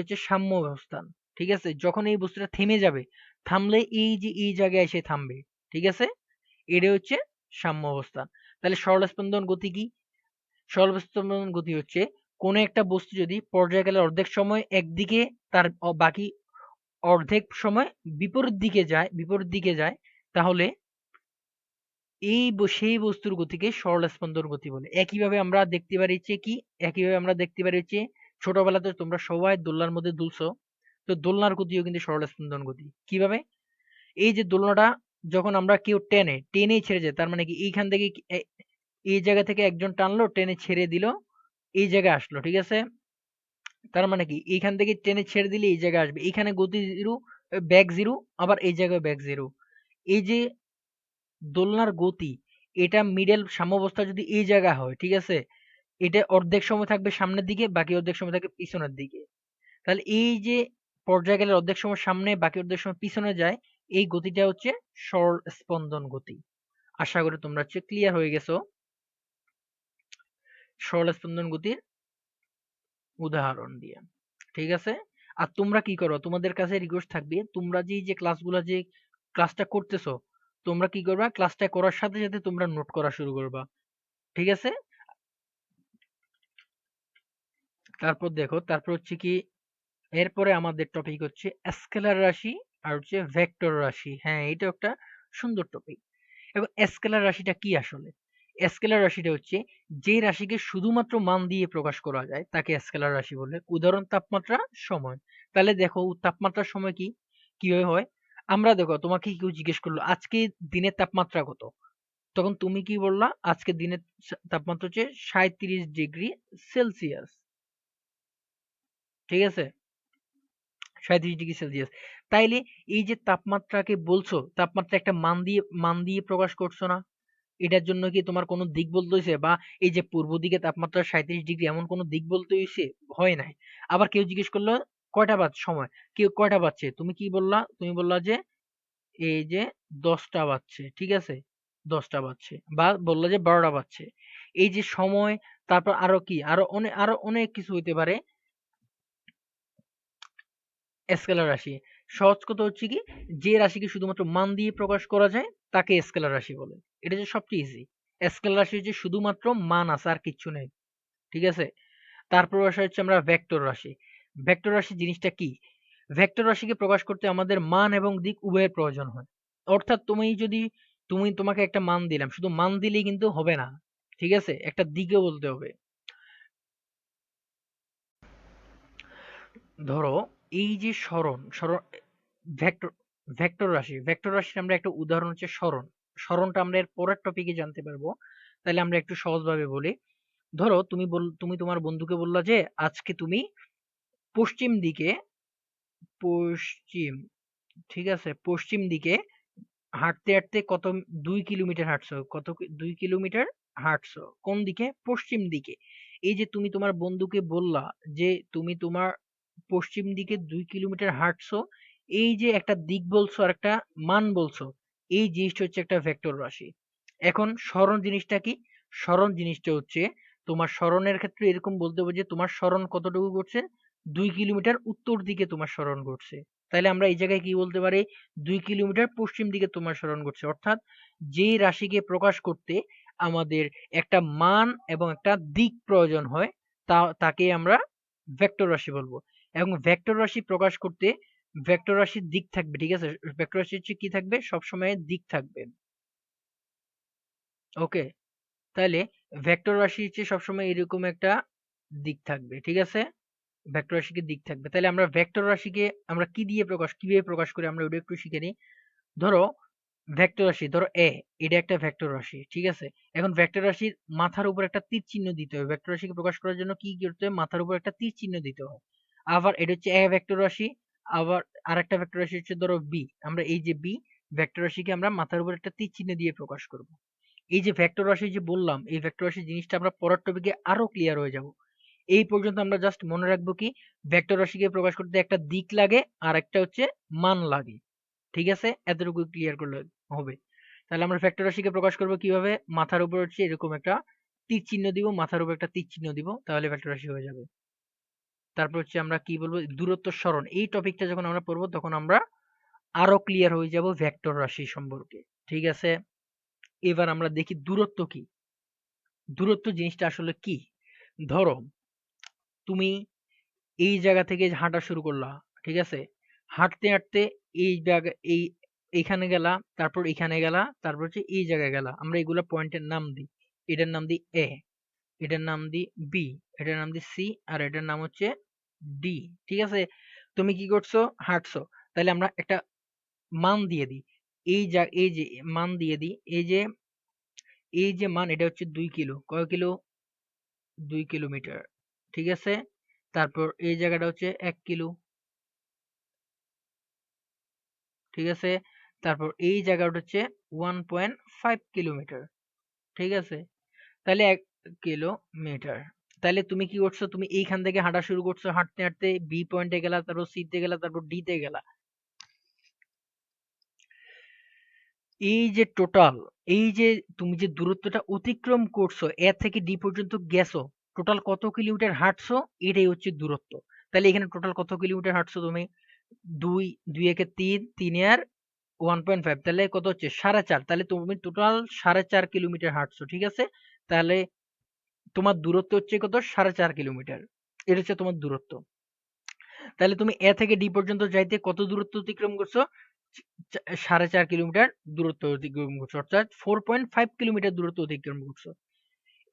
হচ্ছে সাম্য অবস্থান। ঠিক আছে, যখন এই বস্তুটা থেমে যাবে, থামলে এই যে এই জায়গায় এসে থামবে। ঠিক আছে, এটা হচ্ছে সাম্য অবস্থান। তাহলে সরল স্পন্দন গতি কি? সরল স্পন্দন গতি হচ্ছে কোন একটা বস্তু যদি পর্যায়কালের অর্ধেক সময় একদিকে, তার বাকি অর্ধেক সময় বিপরীত দিকে যায়, তাহলে সেই বস্তুর গতিকে সরল স্পন্দন গতি বলে। একইভাবে আমরা দেখতে পারি হচ্ছে ছোটবেলাতে তোমরা সবাই দোলনার মধ্যে দুলছো, তো দোলনার গতিও কিন্তু সরল স্পন্দন গতি। কিভাবে? এই যে দোলনাটা যখন আমরা কেউ টেনেই ছেড়ে যায়, তার মানে কি এইখান থেকে এই জায়গা থেকে একজন টানলো, টেনে ছেড়ে দিল, এই জায়গায় আসলো। ঠিক আছে, তার মানে কি এইখান থেকে টেনে ছেড়ে দিলে এই জায়গায় আসবে, এখানে গতি জিরো, ব্যাক জিরো, আবার এই জায়গায় ব্যাক জিরো। এই যে দোলনার গতি, এটা মিডল সাম্যাবস্থা যদি এই জায়গা হয়, ঠিক আছে, এটা অর্ধেক সময় থাকবে সামনের দিকে, বাকি অর্ধেক সময় থাকবে পিছনের দিকে। তাহলে এই যে পর্যায়কালের অর্ধেক সময় সামনে, বাকি অর্ধেক সময় পিছনে যায়, এই গতিটা হচ্ছে সরল স্পন্দন গতি। আশা করি তোমরা হচ্ছে ক্লিয়ার হয়ে গেছো সরল স্পন্দন গতির উদাহরণ দিয়ে। ঠিক আছে, আর তোমরা কি করো, তোমাদের কাছে রিকোয়েস্ট থাকবে, তোমরা যে ক্লাসটা করতেছো, তোমরা কি করবা, ক্লাসটা করার সাথে সাথে তোমরা নোট করা শুরু করবা। ঠিক আছে, তারপর হচ্ছে কি, এরপরে আমাদের টপিক হচ্ছে স্কেলার রাশি আর হচ্ছে ভেক্টর রাশি। হ্যাঁ, এটা একটা সুন্দর টপিক। এবং স্কেলার রাশিটা কি আসলে? স্কেলার রাশিটা হচ্ছে যে রাশিকে শুধুমাত্র মান দিয়ে প্রকাশ করা যায় তাকে স্কেলার রাশি বলে। উদাহরণ তাপমাত্রা, সময়। তাহলে দেখো তাপমাত্রার সময় কি কিভাবে হয়, আমরা দেখো তোমাকে কেউ জিজ্ঞেস করলো আজকে দিনের তাপমাত্রা কত, তখন তুমি কি বললা, আজকে দিনের তাপমাত্রা হচ্ছে 37 ডিগ্রি সেলসিয়াস। ঠিক আছে, 37 ডিগ্রি সেলসিয়াস। তাইলে এই যে তাপমাত্রাকে বলছো, তাপমাত্রা একটা মান দিয়ে প্রকাশ করছো না, এটার জন্য কি তোমার কোনো দিক বলতে হয়েছে, বা এই যে পূর্ব দিকে তাপমাত্রা 37 ডিগ্রি এমন কোনো দিক বলতে হয়েছে? হয় নাই। আবার কেউ জিজ্ঞেস করলো কয়টা বাজছে সময়, কেউ কয়টা বাজছে, তুমি কি বললা, তুমি বললা যে এই যে 10টা বাজছে। ঠিক আছে, 10টা বাজছে, বা বললা যে 12টা বাজছে। এই যে সময়, তারপর আরো কি, আরো অনেক কিছু হইতে পারে। স্কেলার রাশি সহজ কথা হচ্ছে কি, যে রাশিকে শুধুমাত্র মান দিয়ে প্রকাশ করা যায় তাকে স্কেলার রাশি বলে। এটা যে সবচেয়ে ইজি। স্কেলার রাশি হচ্ছে শুধুমাত্র মান আছে আর কিচ্ছু নেই। ঠিক আছে, তারপর আসা হচ্ছে আমরা ভেক্টর রাশি। ভেক্টর রাশি জিনিসটা কি? ভেক্টর রাশিকে প্রকাশ করতে আমাদের মান এবং দিক উভয়ের প্রয়োজন হয়। অর্থাৎ তুমি যদি তোমাকে একটা মান দিলাম, শুধু মান দিলেই কিন্তু হবে না, ঠিক আছে, একটা দিকও বলতে হবে। ধরো এই যে সরণ সরণ ভেক্টর ভেক্টর রাশির আমরা একটা উদাহরণ হচ্ছে সরণ। সরণটা আমরা এর পরের টপিকে জানতে পারবো। তাহলে আমরা একটু সহজভাবে বলি। ধরো তুমি তোমার বন্ধুকে বললা যে আজকে তুমি পশ্চিম দিকে পশ্চিম ঠিক আছে, পশ্চিম দিকে হাঁটতে হাঁটতে কত 2 কিলোমিটার হাঁটছো, 2 কিলোমিটার হাঁটছো কোন দিকে? পশ্চিম দিকে। এই যে তুমি তোমার বন্ধুকে বললা যে তুমি তোমার পশ্চিম দিকে 2 কিলোমিটার হাঁটছো, এই যে একটা দিক বলছো আর একটা মান বলছো, এই জিনিসটা হচ্ছে একটা ভেক্টর রাশি। এখন সরণ জিনিসটা কি? সরণ জিনিসটা হচ্ছে তোমার সরণের ক্ষেত্রে এরকম বলতে হবে যে তোমার সরণ কতটুকু করছে, 2 কিলোমিটার উত্তর দিকে তোমার সরণ ঘটছে। তাহলে আমরা এই জায়গায় কি বলতে পারি, 2 কিলোমিটার পশ্চিম দিকে তোমার সরণ ঘটছে। অর্থাৎ যেই রাশিকে প্রকাশ করতে আমাদের একটা মান এবং একটা দিক প্রয়োজন হয়, তাকে আমরা ভেক্টর রাশি বলবো। এবং ভেক্টর রাশি প্রকাশ করতে ভেক্টর রাশির দিক থাকবে, ঠিক আছে, ভেক্টর রাশি হচ্ছে কি থাকবে, সবসময় দিক থাকবে। ওকে, তাহলে ভেক্টর রাশি হচ্ছে সবসময় এরকম একটা দিক থাকবে, ঠিক আছে, ভেক্টর রাশিকে দিক থাকবে। তাহলে আমরা ভেক্টর রাশিকে আমরা কি দিয়ে কিভাবে প্রকাশ করি আমরা ওটা একটু শিখে নিই। ধরো ভেক্টর রাশি, ধরো এটা একটা ভেক্টর রাশি, ঠিক আছে। এখন ভেক্টর রাশির মাথার উপর একটা তীর চিহ্ন দিতে হবে। ভেক্টর রাশিকে প্রকাশ করার জন্য কি করতে হবে, মাথার উপর একটা তীর চিহ্ন দিতে হয়। আবার এটা হচ্ছে ভেক্টর রাশি। আবার আরেকটা ভেক্টর রাশি হচ্ছে ধরো বি, আমরা এই যে বি ভেক্টর রাশিকে আমরা মাথার উপর একটা তীর চিহ্ন দিয়ে প্রকাশ করব। এই যে ভেক্টর রাশি যে বললাম, এই ভেক্টর রাশি জিনিসটা আমরা পরের টপিকে আরো ক্লিয়ার হয়ে যাব। এই পর্যন্ত আমরা জাস্ট মনে রাখবো কি, ভেক্টর রাশিকে প্রকাশ করতে একটা দিক লাগে আর একটা হচ্ছে মান লাগে, ঠিক আছে, এতটুকু ক্লিয়ার করলে হবে। তাহলে আমরা ভেক্টর রাশিকে প্রকাশ করবো কিভাবে, মাথার উপর হচ্ছে এরকম একটা তীর চিহ্ন দিব, মাথার উপর একটা তীর চিহ্ন দিব, তাহলে ভেক্টর রাশি হয়ে যাবে। তারপর হচ্ছে আমরা কি বলবো, দূরত্ব সরণ, এই টপিকটা যখন আমরা পড়বো তখন আমরা আরো ক্লিয়ার হয়ে যাব ভেক্টর রাশি সম্পর্কে, ঠিক আছে। এবার আমরা দেখি দূরত্ব কি। দূরত্ব জিনিসটা আসলে কি? ধরো তুমি এই জায়গা থেকে হাঁটা শুরু করলা, ঠিক আছে, হাঁটতে হাঁটতে এই জায়গা এইখানে গেলা, তারপর এখানে গেলা, তারপর হচ্ছে এই জায়গায় গেলা, আমরা এগুলা পয়েন্টের নাম দিই। এটার নাম দিই এ, এটার নাম দিই বি, এটার নাম দিই সি, আর এটার নাম হচ্ছে ডি, ঠিক আছে। তুমি কি করছো, হাঁটছো, তাহলে আমরা একটা মান দিয়ে দিই। এই যে মান দিয়ে দিই, এই যে মান এটা হচ্ছে 2 কিলো, কয় কিলো, 2 কিলোমিটার, ঠিক আছে। তারপর এই জায়গাটা হচ্ছে 1 কিলো, ঠিক আছে। তারপর এই জায়গাটা হচ্ছে 1.5 কিলোমিটার, ঠিক আছে। তাহলে 1 কিলোমিটার। তাহলে তুমি কি করছো, তুমি এইখান থেকে হাঁটা শুরু করছো, হাঁটতে হাঁটতে বি পয়েন্টে গেলা, তারপর সি তে গেলা, তারপর ডি তে গেলা। এই যে টোটাল, এই যে তুমি যে দূরত্বটা অতিক্রম করছো, এ থেকে ডি পর্যন্ত গেছো, টোটাল কত কিলোমিটার হাঁটছো, এটাই হচ্ছে দূরত্ব। তাহলে এখানে টোটাল কত কিলোমিটার হাঁটছো তুমি, দুই, দুই একে তিন, তিনে আর 1.5, তাহলে কত হচ্ছে 4.5, তাহলে তুমি টোটাল 4.5 কিলোমিটার হাঁটছো, ঠিক আছে। তাহলে তোমার দূরত্ব হচ্ছে কত, 4.5 কিলোমিটার, এটা হচ্ছে তোমার দূরত্ব। তাহলে তুমি এ থেকে ডি পর্যন্ত যাইতে কত দূরত্ব অতিক্রম করছো, 4.5 কিলোমিটার দূরত্ব অতিক্রম করছো, অর্থাৎ 4.5 কিলোমিটার দূরত্ব অতিক্রম করছো।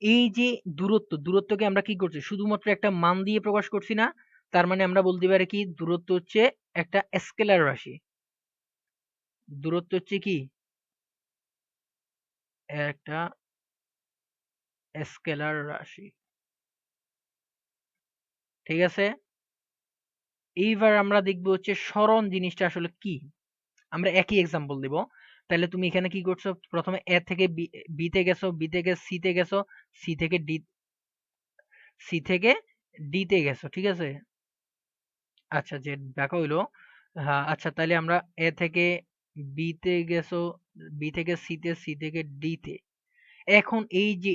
এই যে দূরত্বকে আমরা কি করছি, শুধুমাত্র একটা মান দিয়ে প্রকাশ করছি না, তার মানে আমরা বলতে পারি কি, দূরত্ব হচ্ছে একটা স্কেলার রাশি। দূরত্ব হচ্ছে কি, একটা স্কেলার রাশি, ঠিক আছে। এইবার আমরা দেখবো হচ্ছে সরণ জিনিসটা আসলে কি। আমরা একই এক্সাম্পল দিব। তাহলে তুমি এখানে কি করছো, প্রথমে এ থেকে বি তে গেছো, বি থেকে সি তে গেছো, সি থেকে ডি, সি থেকে ডি তে গেছো, ঠিক আছে। আচ্ছা, যে দেখা হইলো। হ্যাঁ, আচ্ছা, তাহলে আমরা এ থেকে বি তে গেছো, বি থেকে সি তে, সি থেকে ডি তে। এখন এই যে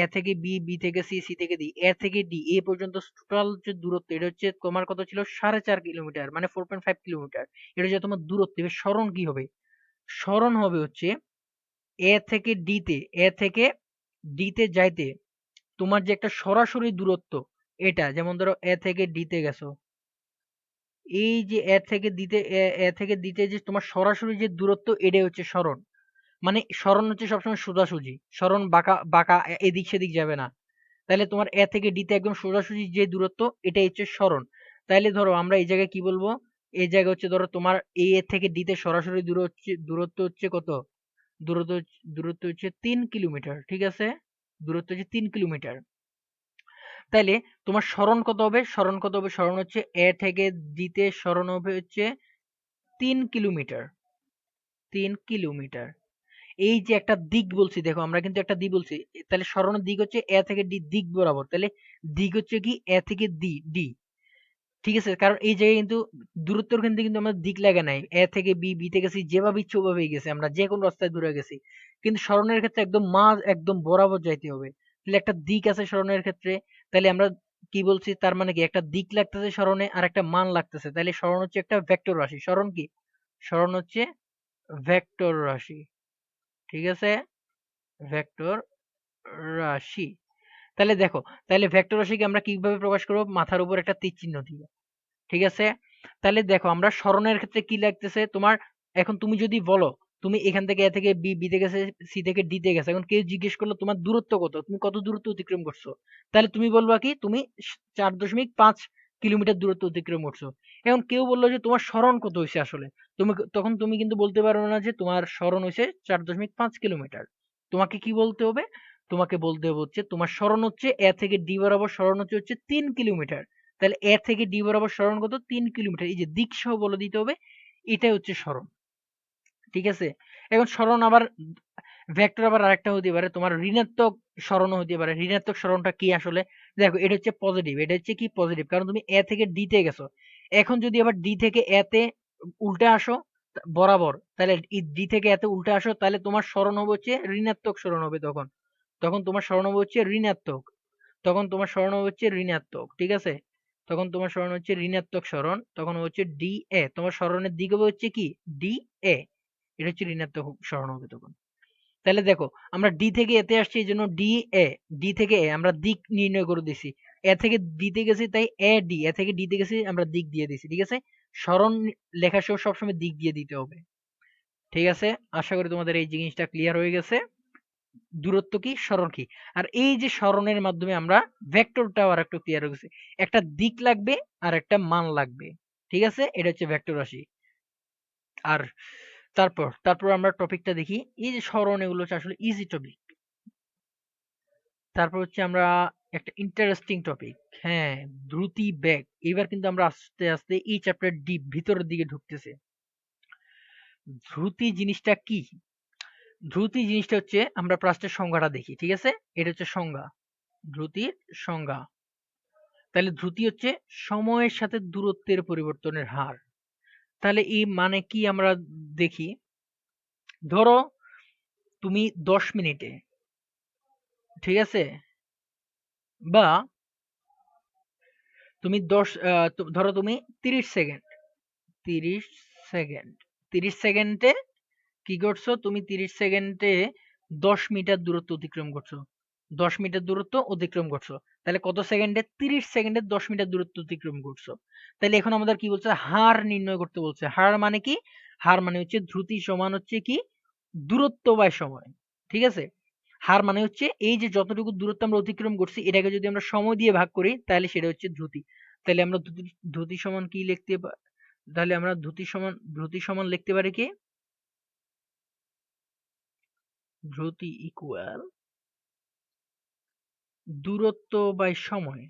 এ থেকে বি, বি থেকে সি, সি থেকে ডি, এ থেকে ডি এ পর্যন্ত টোটাল যে দূরত্ব, এটা হচ্ছে তোমার কত ছিল, 4.5 কিলোমিটার, মানে 4.5 কিলোমিটার। এটা হচ্ছে তোমার দূরত্ব। এবার সরণ কি হবে, সরণ হবে হচ্ছে এ থেকে ডি তে, এ থেকে ডি তে যাইতে তোমার যে একটা সরাসরি দূরত্ব, এটা যেমন ধরো এ থেকে ডি তে গেছো, এই যে এ থেকে দিতে যে তোমার সরাসরি যে দূরত্ব, এটাই হচ্ছে সরণ। মানে সরণ হচ্ছে সবসময় সোজাসুজি, সরণ বাঁকা বাঁকা এদিক সেদিক যাবে না। তাহলে তোমার এ থেকে ডি তে একদম সোজাসুজি যে দূরত্ব, এটাই হচ্ছে সরণ। তাইলে ধরো আমরা এই জায়গায় কি বলবো, এই জায়গায় হচ্ছে ধরো তোমার এ থেকে ডি তে সরাসরি দূরত্ব হচ্ছে কত, দূরত্ব হচ্ছে 3 কিলোমিটার, ঠিক আছে, দূরত্ব হচ্ছে 3 কিলোমিটার। তাইলে তোমার সরণ কত হবে, সরণ কত হবে, সরণ হচ্ছে এ থেকে ডি তে সরণ হবে হচ্ছে 3 কিলোমিটার, 3 কিলোমিটার। এই যে একটা দিক বলছি, দেখো আমরা কিন্তু একটা দিক বলছি, তাহলে সরণের দিক হচ্ছে এ থেকে ডি দিক বরাবর, তাহলে দিক হচ্ছে কি এ থেকে ডি ডি, ঠিক আছে, কারণ এই জায়গায় কিন্তু দূরত্বর কিন্তু কিন্তু আমরা দিক লাগা নাই, এ থেকে বি, বি থেকে সি, যেভাবে ইচ্ছে ওভাবেই গেছে, আমরা যে কোনো রাস্তায় দূরে গেছি। কিন্তু সরণের ক্ষেত্রে একদম একদম বরাবর যাইতে হবে, তাহলে একটা দিক আছে সরণের ক্ষেত্রে। তাহলে আমরা কি বলছি, তার মানে কি একটা দিক লাগতেছে সরণে আর একটা মান লাগতেছে, তাহলে সরণ হচ্ছে একটা ভেক্টর রাশি। সরণ কি, সরণ হচ্ছে ভেক্টর রাশি, ঠিক আছে, ভেক্টর রাশি। তাহলে দেখো, তাহলে ভেক্টর রাশিকে আমরা কিভাবে প্রকাশ করবো, মাথার উপর একটা তীর চিহ্ন দিয়ে, ঠিক আছে। তাহলে দেখো আমরা সরণের ক্ষেত্রে কি লাগতেছে তোমার, এখন তুমি যদি বলো তুমি এখান থেকে এ থেকে বি, বি থেকে সি থেকে ডি তে গেছে, এখন কেউ জিজ্ঞেস করলো তোমার দূরত্ব কত, তুমি কত দূরত্ব অতিক্রম করছো, তাহলে তুমি বলবা কি তুমি 4.5 কিলোমিটার দূরত্ব অতিক্রম করছো। এখন কেউ বললো যে তোমার সরণ কত হয়েছে আসলে, তখন তুমি কিন্তু বলতে পারবে না যে তোমার সরণ হয়েছে 4.5 কিলোমিটার। তোমাকে কি বলতে হবে, তোমাকে বলতে হবে হচ্ছে তোমার সরণ হচ্ছে এ থেকে ডি বরাবর সরণ হচ্ছে 3 কিলোমিটার। তাহলে এ থেকে ডি বরাবর সরণ কত, 3 কিলোমিটার, এই যে দিক সহ বলে দিতে হবে, এটাই হচ্ছে সরণ, ঠিক আছে। এখন সরণ আবার ভেক্টর আবার আরেকটা হতে পারে তোমার ঋণাত্মক সরণও হতে পারে। ঋণাত্মক সরণটা কি আসলে, দেখো এটা হচ্ছে পজিটিভ, এটা হচ্ছে কি পজিটিভ, কারণ তুমি এ থেকে ডি তে গেছো। এখন যদি আবার ডি থেকে এ তে উল্টে আসো বরাবর, তাহলে ডি থেকে এতে উল্টে আসো, তাহলে তোমার সরণ হবে হচ্ছে ঋণাত্মক সরণ হবে, তখন তখন তোমার সরণ হবে হচ্ছে ঋণাত্মক, তখন তোমার সরণ হবে হচ্ছে ঋণাত্মক, ঠিক আছে। তখন তোমার সরণ হচ্ছে ঋণাত্মক সরণ, তখন হচ্ছে ডি এ, তোমার সরণের দিক হবে হচ্ছে কি ডি এ, এটা হচ্ছে ঋণাত্মক সরণ হবে তখন। তাহলে দেখো আমরা ডি থেকে এতে আসছি, এই জন্য ডি এ, ডি থেকে এ আমরা দিক নির্ণয় করে দিছি, এ থেকে ডি তে গেছি তাই এ ডি, এ থেকে ডি তে গেছি আমরা দিক দিয়ে দিছি, ঠিক আছে। সরণ লেখার সময় সবসময় দিক দিয়ে দিতে হবে, ঠিক আছে। আশা করি তোমাদের এই জিনিসটা ক্লিয়ার হয়ে গেছে, দূরত্ব কি সরণ কি। আর এই যে সরণের মাধ্যমে আমরা ভেক্টরটাও আর একটু ক্লিয়ার হয়ে গেছে, একটা দিক লাগবে আর একটা মান লাগবে, ঠিক আছে, এটা হচ্ছে ভেক্টর রাশি। আর তারপর আমরা টপিকটা দেখি, এই যে সরণ এগুলো হচ্ছে আসলে ইজি টপিক। তারপর হচ্ছে আমরা একটা ইন্টারেস্টিং টপিক, হ্যাঁ, দ্রুতি বেগ। এবার কিন্তু আমরা আস্তে আস্তে এই চ্যাপ্টার ডিপ ভিতরের দিকে ঢুকতেছে। দ্রুতি জিনিসটা কি, দ্রুতি জিনিসটা হচ্ছে আমরা ফার্স্টের সংজ্ঞাটা দেখি, ঠিক আছে। এটা হচ্ছে সংজ্ঞা, দ্রুতির সংজ্ঞা। তাহলে দ্রুতি হচ্ছে সময়ের সাথে দূরত্বের পরিবর্তনের হার। তাহলে এই মানে কি আমরা দেখি, ধরো তুমি 10 মিনিটে, ঠিক আছে, বা তুমি ধরো তুমি 30 সেকেন্ড, 30 সেকেন্ড, 30 সেকেন্ডে কি করছো তুমি, 30 সেকেন্ডে 10 মিটার দূরত্ব অতিক্রম করছো, 10 মিটার দূরত্ব অতিক্রম করছো। তাহলে কত সেকেন্ডে, 30 সেকেন্ডে 10 মিটার দূরত্ব অতিক্রম করছো। তাহলে এখন আমাদের কি বলছে, হার নির্ণয় করতে বলছে। হার মানে কি, হার মানে হচ্ছে দ্রুতি সমান হচ্ছে কি দূরত্ব বাই সময়, ঠিক আছে। হার মানে হচ্ছে এই যে যতটুকু দূরত্ব আমরা অতিক্রম করছি এটাকে যদি আমরা সময় দিয়ে ভাগ করি তাহলে সেটা হচ্ছে দ্রুতি। তাহলে আমরা দ্রুতি সমান কি লিখতে তাহলে আমরা দ্রুতি সমান লিখতে পারি কি, দ্রুতি ইকুয়াল দূরত্ব বাই সময়,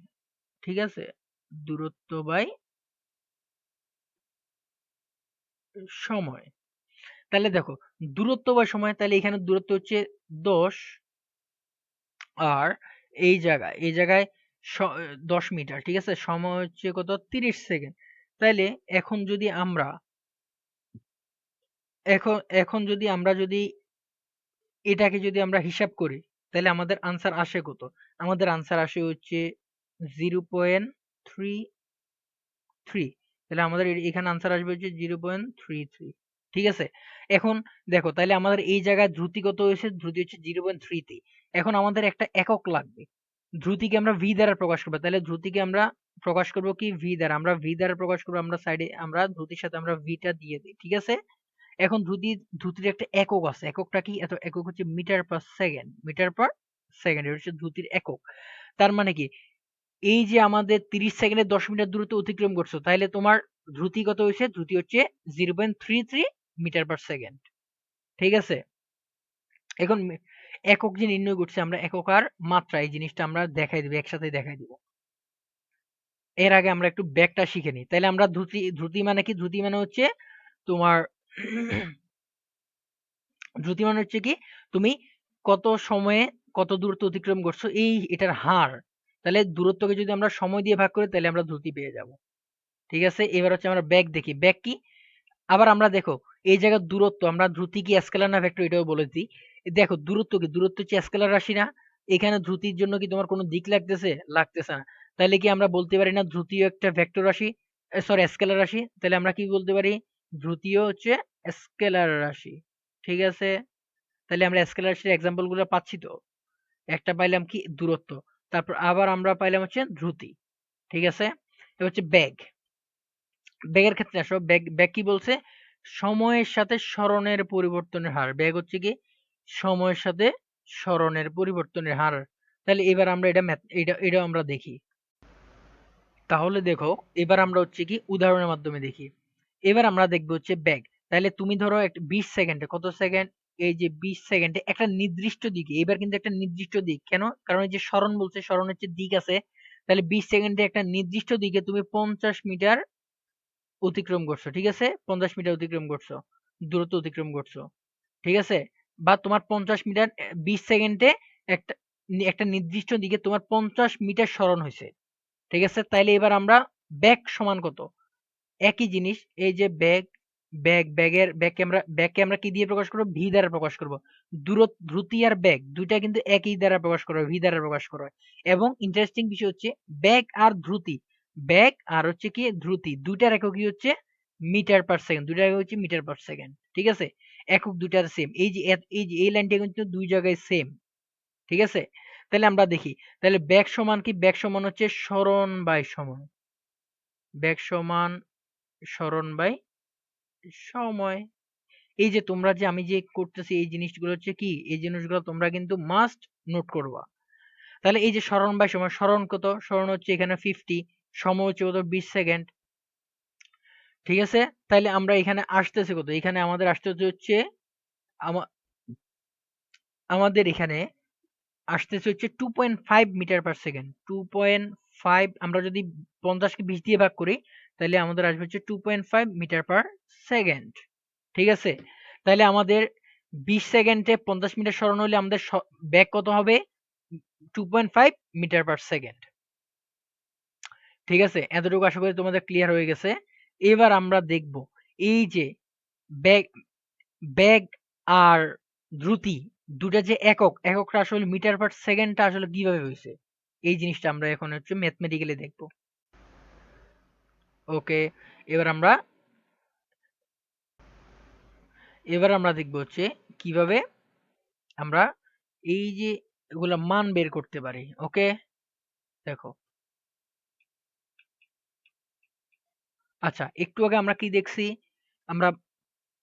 ঠিক আছে, দূরত্ব বাই সময়। তাহলে দেখো দূরত্ব বাই সময়, তাহলে এখানে দূরত্ব হচ্ছে 10, আর এই জায়গায় 10 মিটার, ঠিক আছে, সময় হচ্ছে কত 30 সেকেন্ড। তাইলে এখন যদি আমরা এখন এখন যদি আমরা যদি এটাকে যদি আমরা হিসাব করি, তাহলে আমাদের আনসার আসে কত, আমাদের আনসার আসে হচ্ছে 0.33। তাহলে আমাদের এখানে আনসার আসবে হচ্ছে 0.33, ঠিক আছে। এখন দেখো তাহলে আমাদের এই জায়গায় দ্রুতি কত হয়েছে, দ্রুতি হচ্ছে 0.33। এখন আমাদের একটা একক লাগবে, দ্রুতিকে আমরা ভি দ্বারা প্রকাশ করবো, তাহলে দ্রুতিকে আমরা প্রকাশ করবো কি ভি দ্বারা, আমরা ভি দ্বারা প্রকাশ করবো, আমরা সাইডে আমরা দ্রুতির সাথে আমরা ভিটা দিয়ে দিই, ঠিক আছে। এখন দ্রুতির একটা একক আছে, এককটা কি? এত একক হচ্ছে metre per second, metre per second, এটা হচ্ছে দ্রুতির একক। তার মানে কি, এই যে আমাদের 30 সেকেন্ডে 10 মিটার দূরত্ব অতিক্রম করছো, তাহলে তোমার দ্রুতি কত হয়েছে? দ্রুতি হচ্ছে 0.33 মিটার পার সেকেন্ড। ঠিক আছে? এখন একক যে নির্ণয় করছি আমরা, একক আর মাত্রা, এই জিনিসটা আমরা দেখাই দিব, একসাথে দেখাই দিব। এর আগে আমরা একটু ব্যাকটা শিখে নিই। তাহলে আমরা দ্রুতি মানে কি? দ্রুতি মানে হচ্ছে তোমার দ্রুতি মানে হচ্ছে কি, তুমি কত সময়ে কত দূরত্ব অতিক্রম করছো, এটার হার। তাহলে দূরত্বকে যদি আমরা সময় দিয়ে ভাগ করি, তাহলে আমরা দ্রুতি পেয়ে যাব। ঠিক আছে? এবার হচ্ছে আমরা ব্যাক দেখি। ব্যাক কি? আবার আমরা দেখো, এই জায়গার দূরত্ব, আমরা দ্রুতি কি স্কেলার না ভেক্টর, এটাও বলেছি। দেখো দূরত্ব কি? দূরত্ব হচ্ছে স্কেলার রাশি না? এখানে দ্রুতির জন্য কি তোমার কোনো দিক লাগতেছে? লাগতেছে না। তাহলে কি আমরা বলতে পারি না দ্রুতিও একটা ভেক্টর রাশি, সরি স্কেলার রাশি? তাহলে আমরা কি বলতে পারি? দ্রুতিও হচ্ছে স্কেলার রাশি। ঠিক আছে? তাহলে আমরা স্কেলার রাশির এক্সাম্পল গুলো পাচ্ছি তো। একটা পাইলাম কি? দূরত্ব। তারপর আবার আমরা পাইলাম হচ্ছে দ্রুতি। ঠিক আছে? এটা হচ্ছে বেগ। বেগের ক্ষেত্রে আসো। বেগ কি বলছে? সময়ের সাথে সরণের পরিবর্তনের হার। বেগ হচ্ছে কি? সময়ের সাথে সরণের পরিবর্তনের হার। তাহলে এবার আমরা এটা আমরা দেখি। তাহলে দেখো, এবার আমরা হচ্ছে কি উদাহরণের মাধ্যমে দেখি। এবার আমরা দেখবো হচ্ছে বেগ। তাহলে তুমি ধরো একটা 20 সেকেন্ডে, কত সেকেন্ড? এই যে 20 সেকেন্ডে একটা নির্দিষ্ট দিকে, এবার কিন্তু একটা নির্দিষ্ট দিক, কেন? কারণ এই যে সরণ বলছে, সরণ হচ্ছে দিক আছে। তাহলে 20 সেকেন্ডে একটা নির্দিষ্ট দিকে তুমি 50 মিটার অতিক্রম করছো। ঠিক আছে? 50 মিটার অতিক্রম করছো, দূরত্ব অতিক্রম করছো। ঠিক আছে? বা তোমার 50 মিটার 20 সেকেন্ডে একটা একটা নির্দিষ্ট দিকে তোমার 50 মিটার সরণ হয়েছে। ঠিক আছে? তাইলে এবার আমরা ব্যাক সমান কত? একই জিনিস, এই যে ব্যাগ, ব্যাগকে আমরা কি দিয়ে প্রকাশ করব? ভি দ্বারা প্রকাশ করব। দ্রুতি আর ব্যাগ দুইটা কিন্তু একই দ্বারা প্রকাশ করা হয়, ভি দ্বারা প্রকাশ করা হয়। এবং ইন্টারেস্টিং বিষয় হচ্ছে, ব্যাগ আর দ্রুতি, ব্যাগ আর হচ্ছে কি দ্রুতি, দুইটার একক কি হচ্ছে? Metre per second. দুইটার একক হচ্ছে মিটার পার সেকেন্ড। ঠিক আছে? একক দুইটার সেম। এই লাইনটা কিন্তু দুই জায়গায় সেম। ঠিক আছে? তাহলে আমরা দেখি, তাহলে ব্যাগ সমান কি? ব্যাগ সমান হচ্ছে সরণ বাই সময়। ব্যাগ সমান সরণ বাই সময়। এই যে তোমরা যে আমি যে করতেছি, এই জিনিসগুলো হচ্ছে কি? এই জিনিসগুলো তোমরা কিন্তু মাস্ট নোট করবা। তাহলে এই যে সরণ বাই সময়, সরণ কত? সরণ হচ্ছে এখানে 50, সময় হচ্ছে কত? 20 সেকেন্ড। ঠিক আছে? তাহলে আমরা এখানে আসতেছে কত? এখানে আমাদের আসতেছে হচ্ছে আমা- আমাদের এখানে আসতেছে হচ্ছে 2.5 মিটার পার সেকেন্ড। 2.5, আমরা যদি 50 কে 20 দিয়ে ভাগ করি, তাহলে আমাদের আসবে হচ্ছে 2.5 মিটার পার সেকেন্ড। ঠিক আছে? তাহলে আমাদের 20 সেকেন্ডে 50 মিটার সরণ হলে আমাদের ব্যাক কত হবে? 2.5 মিটার পার সেকেন্ড। ঠিক আছে? এতটুকু আশা করি তোমাদের ক্লিয়ার হয়ে গেছে। এবার আমরা দেখব, এই যে ব্যাগ ব্যাগ আর দ্রুতি দুটা যে একক, এককটা আসলে মিটার পার সেকেন্ডটা আসলে কিভাবে হয়েছে, এই জিনিসটা আমরা এখন হচ্ছে ম্যাথমেটিক্যালি দেখব। ওকে, এবার আমরা দেখব হচ্ছে কিভাবে আমরা এই যে এগুলা মান বের করতে পারি। ওকে, দেখো। আচ্ছা, একটু আগে আমরা কি দেখছি? আমরা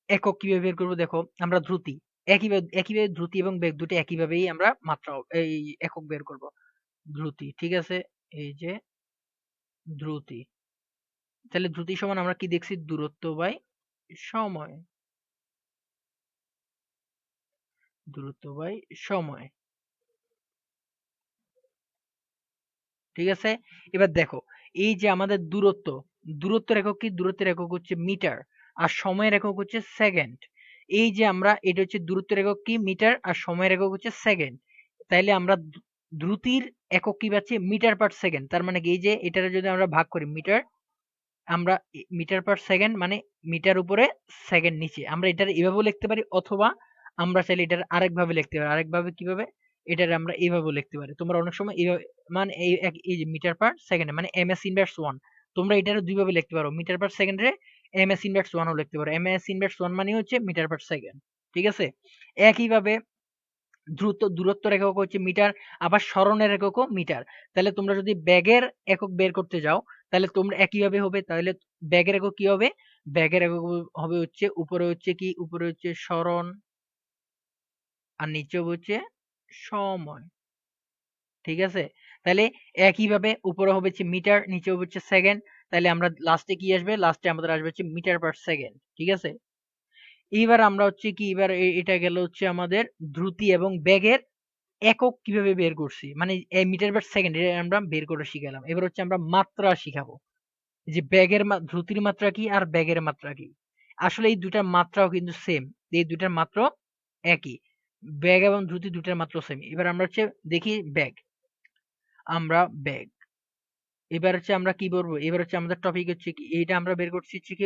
একক কিভাবে বের করব? দেখো, আমরা দ্রুতি একইভাবে দ্রুতি এবং বেগ দুটো একইভাবেই আমরা মাত্রা এই একক বের করব। দ্রুতি, ঠিক আছে? এই যে দ্রুতি, তাহলে দ্রুতি সমান আমরা কি দেখছি? দূরত্ব বাই সময়। দূরত্ব বাই সময়। ঠিক আছে? এবার দেখো, এই যে আমাদের দূরত্বের একক কি? দূরত্বের একক হচ্ছে মিটার, আর সময়ের একক হচ্ছে সেকেন্ড। এই যে আমরা, এটা হচ্ছে দূরত্বের একক কি? মিটার, আর সময়ের একক হচ্ছে সেকেন্ড। তাইলে আমরা দ্রুতির একক কি পাচ্ছি? Metre per second. তার মানে কি, এই যে এটারে যদি আমরা ভাগ করি মিটার, আমরা মিটার পার সেকেন্ড মানে মিটার উপরে সেকেন্ড নিচে, আমরা এটার এভাবেও লিখতে পারি, অথবা আমরা চাইলে এটার আরেকভাবে লিখতে পারি। আরেকভাবে কিভাবে? এটার আমরা এইভাবেও লিখতে পারি। তোমরা অনেক সময় এইভাবে, মানে এই যে মিটার পার সেকেন্ড মানে এম এস ইনভার্স ওয়ান, তোমরা এটারও দুইভাবে লিখতে পারো। মিটার পার সেকেন্ডে এম এস ইনভার্স ওয়ানও লিখতে পারো। এম এস ইনভার্স ওয়ান মানে হচ্ছে মিটার পার সেকেন্ড। ঠিক আছে? একইভাবে দূরত্বের একক হচ্ছে মিটার, আবার সরণের এককও মিটার। তাহলে তোমরা যদি ব্যাগের একক বের করতে যাও, তাহলে তোমরা একইভাবে হবে। তাহলে ব্যাগের একক কি হবে? ব্যাগের একক হবে হচ্ছে উপরে হচ্ছে কি, উপরে হচ্ছে সরণ, আর নিচে হচ্ছে সময়। ঠিক আছে? তাহলে একইভাবে উপরে হবে হচ্ছে মিটার, নিচে হবে হচ্ছে সেকেন্ড। তাহলে আমরা লাস্টে কি আসবে? লাস্টে আমাদের আসবে হচ্ছে মিটার পার সেকেন্ড। ঠিক আছে? এইবার আমরা হচ্ছে কি, এবার এটা গেল হচ্ছে আমাদের দ্রুতি এবং বেগের একক কিভাবে বের করছি, মানে মিটার পার সেকেন্ড এটা আমরা বের করে শিখালাম। এবার হচ্ছে আমরা মাত্রা শিখাবো, যে ব্যাগের দ্রুতির মাত্রা কি আর ব্যাগের মাত্রা কি। আসলে এই দুটার মাত্রাও কিন্তু সেম, এই দুটার মাত্র একই। ব্যাগ এবং দ্রুতি দুটার মাত্র সেম। এবার আমরা হচ্ছে দেখি ব্যাগ, আমরা ব্যাগ, এবার হচ্ছে আমরা কি বলবো, এবার হচ্ছে আমাদের টপিক হচ্ছে কি, এইটা আমরা বের করছি হচ্ছে কি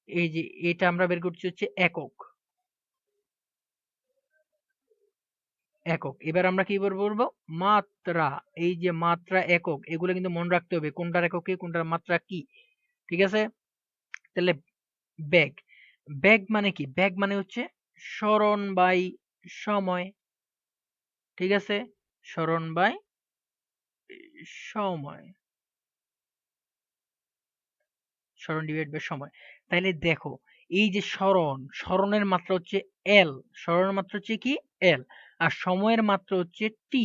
এই যে এটা আমরা বের করছি হচ্ছে একক, একক। এবার আমরা কি বলবো? মাত্রা। এই যে মাত্রা, একক, এগুলো কিন্তু মনে রাখতে হবে কোনটার একক কি, কোনটার মাত্রা কি। ঠিক আছে? তাহলে ব্যাগ, ব্যাগ মানে কি? ব্যাগ মানে হচ্ছে সরণ বাই সময়। ঠিক আছে? সরণ বাই সময়, সরণ ডিভাইড বাই সময়। তাইলে দেখো, এই যে সরণ, সরণের মাত্রা হচ্ছে এল, সরণের মাত্রা হচ্ছে কি এল, আর সময়ের মাত্রা হচ্ছে টি।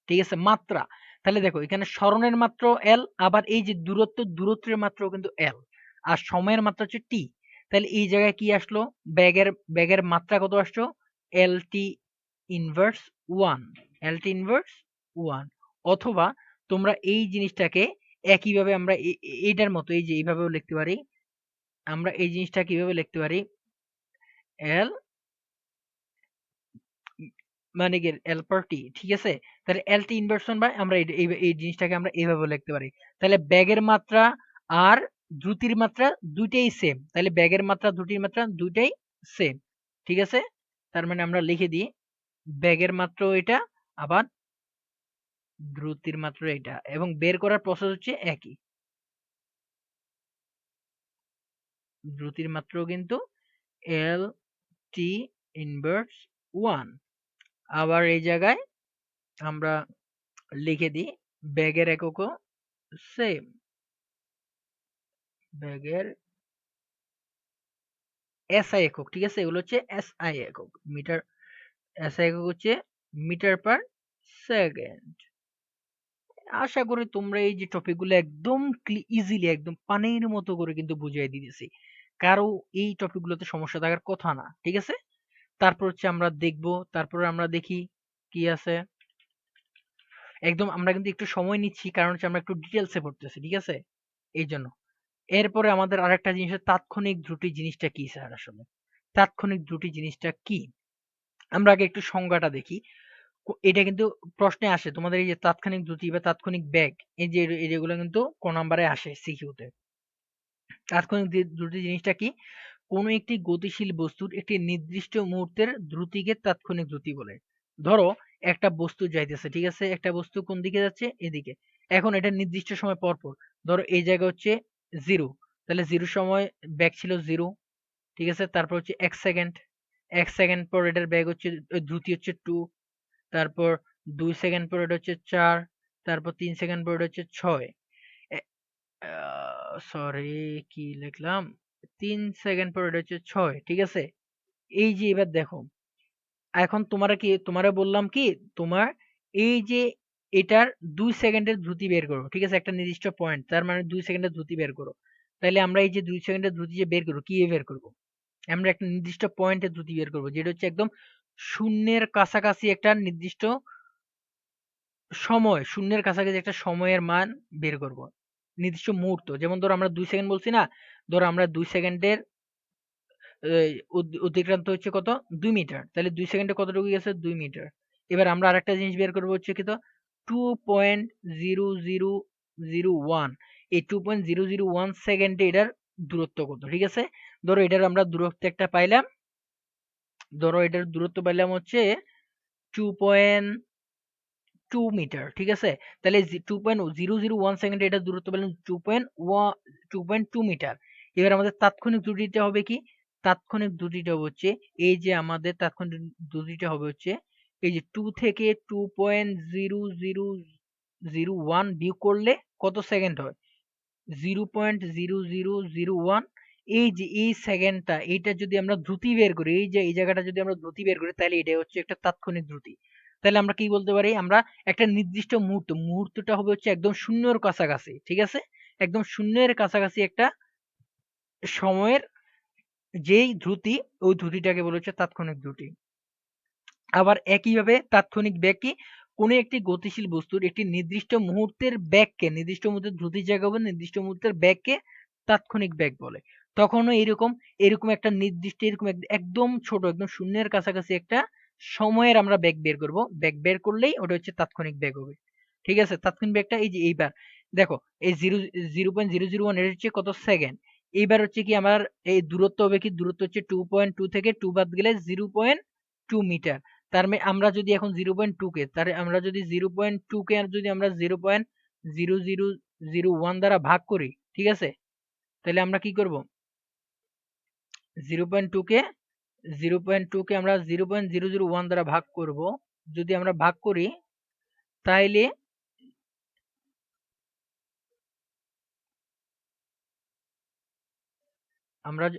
ঠিক আছে? মাত্রা। তাহলে দেখো এখানে সরণের মাত্র এল, আবার এই যে দূরত্ব, দূরত্বের মাত্রাও কিন্তু এল, আর সময়ের মাত্রা হচ্ছে টি। তাহলে এই জায়গায় কি আসলো? ব্যাগের, ব্যাগের মাত্রা কত আসলো? এল টি ইনভার্স ওয়ান, এল টি ইনভার্স ওয়ান। অথবা তোমরা এই জিনিসটাকে একইভাবে আমরা এইটার মতো এই যে এইভাবেও লিখতে পারি। আমরা এই জিনিসটা কিভাবে লিখতে পারি? এল মানে কি এল পার টি। ঠিক আছে? তাহলে এল টি ইনভার্সন বাই, আমরা এই জিনিসটাকে আমরা এইভাবে লিখতে পারি। তাহলে ব্যাগের মাত্রা আর দ্রুতির মাত্রা দুইটাই সেম, তাহলে ব্যাগের মাত্রা দ্রুতির মাত্রা দুইটাই সেম। ঠিক আছে? তার মানে আমরা লিখে দিই ব্যাগের মাত্রা এটা, আবার দ্রুতির মাত্রা এটা, এবং বের করার প্রসেস হচ্ছে একই। দ্রুতির মাত্রাও কিন্তু এল টি ইনভার্স ওয়ান। আবার এই জায়গায় আমরা লিখে দিই ব্যাগের এককও সেম, ব্যাগের এসআই একক। ঠিক আছে? এগুলো হচ্ছে এসআই একক, মিটার। এসআই একক হচ্ছে মিটার পার সেকেন্ড। আশা করি তোমরা এই যে টপিকগুলো একদম ইজিলি, একদম পানির মতো করে কিন্তু বুঝিয়ে দিতেছি। কারো এই টপিকগুলোতে সমস্যা থাকার কথা না। ঠিক আছে? তারপর হচ্ছে আমরা দেখবো, তারপর আমরা দেখি কি আছে। একদম আমরা কিন্তু একটু সময় নিচ্ছি, কারণ হচ্ছে আমরা একটু ডিটেলসে পড়তেছি। ঠিক আছে? এই জন্য। এরপরে আমাদের আরেকটা জিনিস হচ্ছে তাৎক্ষণিক ত্রুটি জিনিসটা কি স্যার আসলে? তাৎক্ষণিক ত্রুটি জিনিসটা কি? আমরা আগে একটু সংজ্ঞাটা দেখি। এটা কিন্তু প্রশ্নে আসে তোমাদের, এই যে তাৎক্ষণিক দ্রুতি বা তাৎক্ষণিক বেগ, এই যে যেগুলো কিন্তু ক নাম্বারে আসে সিকিউতে। তাৎক্ষণিক দ্রুতি জিনিসটা কি? কোনো একটি গতিশীল বস্তুর একটি নির্দিষ্ট মুহূর্তের দ্রুতিকে তাৎক্ষণিক দ্রুতি বলে। ধরো একটা বস্তু যাইতেছে, ঠিক আছে? একটা বস্তু কোন দিকে যাচ্ছে? এদিকে। এখন এটা নির্দিষ্ট সময় পর পর, ধরো এই জায়গা হচ্ছে জিরো, তাহলে জিরো সময় ব্যাগ ছিল জিরো। ঠিক আছে? তারপর হচ্ছে এক সেকেন্ড, এক সেকেন্ড পর এটার ব্যাগ হচ্ছে, দ্রুতি হচ্ছে টু। তারপর ২ সেকেন্ড পর এটা হচ্ছে ৪, তারপর ৩ সেকেন্ড পর এটা হচ্ছে ৬। এ সরি, কি লিখলাম? ৩ সেকেন্ড পর এটা হচ্ছে ৬। ঠিক আছে? এই যে এবার দেখো, এখন তোমারে বললাম কি, তোমার এই যে এটার ২ সেকেন্ডের দ্রুতি বের করো। ঠিক আছে? একটা নির্দিষ্ট পয়েন্ট, তার মানে ২ সেকেন্ডের দ্রুতি বের করো। তাইলে আমরা এই যে ২ সেকেন্ডের দ্রুতি যে বের করব, কিভাবে বের করব? আমরা একটা নির্দিষ্ট পয়েন্টের দ্রুতি বের করব, যেটা হচ্ছে একদম শূন্যের কাছাকাছি একটা নির্দিষ্ট সময়, শূন্যের কাছাকাছি একটা সময়ের মান বের করব। নির্দিষ্ট মুহূর্ত। যেমন ধরো আমরা ২ সেকেন্ড বলছি না? ধরো আমরা ২ সেকেন্ডের অতিক্রান্ত হচ্ছে কত? ২ মিটার। তাহলে ২ সেকেন্ডে কতটুকু গেছে? ২ মিটার। এবার আমরা আরেকটা জিনিস বের করব হচ্ছে কি, তো 2.0001। এই 2.001 সেকেন্ডে এটার দূরত্ব কত? ঠিক আছে? ধরো এটার আমরা দূরত্ব একটা পাইলাম। ধরো এটার দূরত্ব পাইলাম হচ্ছে 2.2 মিটার। ঠিক আছে? তাহলে 2.001 সেকেন্ডে এটার দূরত্ব পেলাম 2.2 মিটার। এবার আমাদের তাৎক্ষণিক দ্রুতিটা হবে কি? তাৎক্ষণিক দ্রুতিটা হচ্ছে এই যে আমাদের তাৎক্ষণিক দ্রুতিটা হবে হচ্ছে এই যে 2 থেকে 2.0001 বিয়োগ করলে কত সেকেন্ড হয়? 0.0001, এই যে এই সেকেন্ডটা, এইটা যদি আমরা দ্রুতি বের করি, এই যে এই জায়গাটা যদি আমরা দ্রুতি বের করি, তাহলে এটা হচ্ছে একটা তাৎক্ষণিক দ্রুতি। তাহলে আমরা কি বলতে পারি, আমরা একটা নির্দিষ্ট মুহূর্তটা হবে হচ্ছে একদম শূন্যর কাছাকাছি, ঠিক আছে, একদম শূন্যের কাছাকাছি একটা সময়ের যেই দ্রুতি, ওই দ্রুতিটাকে বলা হচ্ছে তাৎক্ষণিক দ্রুতি। আবার একইভাবে তাৎক্ষণিক বেগ কি, কোনো একটি গতিশীল বস্তুর একটি নির্দিষ্ট মুহূর্তের বেগকে, নির্দিষ্ট মুহূর্তের দ্রুতির জায়গা হবে নির্দিষ্ট মুহূর্তের বেগকে তাৎক্ষণিক বেগ বলে। তখনও এরকম এরকম একটা নির্দিষ্ট এরকম একদম ছোট একদম শূন্যের কাছাকাছি একটা সময়ের আমরা বেগ বের করব, বেগ বের করলেই ওটা হচ্ছে তাৎক্ষণিক বেগ হবে। ঠিক আছে, তাৎক্ষণিক বেগটা এই যে এইবার দেখো, এই 0.001 এর হচ্ছে কত সেকেন্ড। এইবার হচ্ছে কি আমার এই দূরত্ব হবে কি, দূরত্ব হচ্ছে 2.2 থেকে 2 বাদ গেলে 0.2 মিটার। তার মানে আমরা যদি এখন 0.2 কে, তার আমরা যদি 0.2 কে যদি আমরা 0.0001 দ্বারা ভাগ করি, ঠিক আছে, তাহলে আমরা কি করব, 0.2 কে 0.2 কে আমরা 0.001 দ্বারা ভাগ করব। যদি আমরা ভাগ করি তাইলে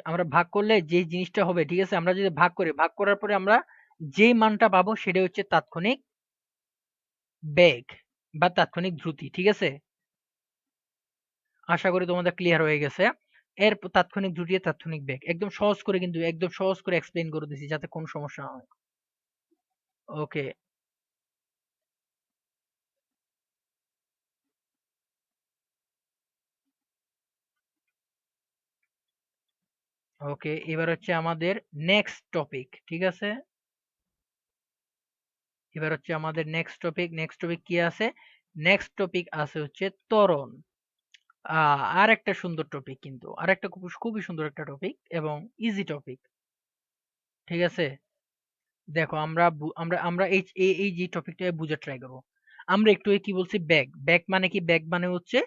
আমরা ভাগ করলে যে জিনিসটা হবে, ঠিক আছে, আমরা যদি ভাগ করি, ভাগ করার পরে আমরা যে মানটা পাবো সেটা হচ্ছে তাৎক্ষণিক বেগ বা তাৎক্ষণিক দ্রুতি। ঠিক আছে, আশা করি তোমাদের ক্লিয়ার হয়ে গেছে। এর তাৎক্ষণিক দ্রুতি আর তাৎক্ষণিক বেগ একদম সহজ করে, কিন্তু একদম সহজ করে এক্সপ্লেইন করে দিছি যাতে কোনো সমস্যা না হয়। ওকে, ওকে, এবার হচ্ছে আমাদের নেক্সট টপিক। ঠিক আছে, এবার হচ্ছে আমাদের নেক্সট টপিক কি আছে, নেক্সট টপিক আছে হচ্ছে ত্বরণ। আর একটা সুন্দর টপিক, কিন্তু আর একটা খুবই সুন্দর একটা টপিক এবং ইজি টপিক। ঠিক আছে, দেখো আমরা আমরা আমরা এই যে টপিকটা বুঝে ট্রাই করবো। আমরা একটু কি বলছি, ব্যাগ ব্যাগ মানে কি, ব্যাগ মানে হচ্ছে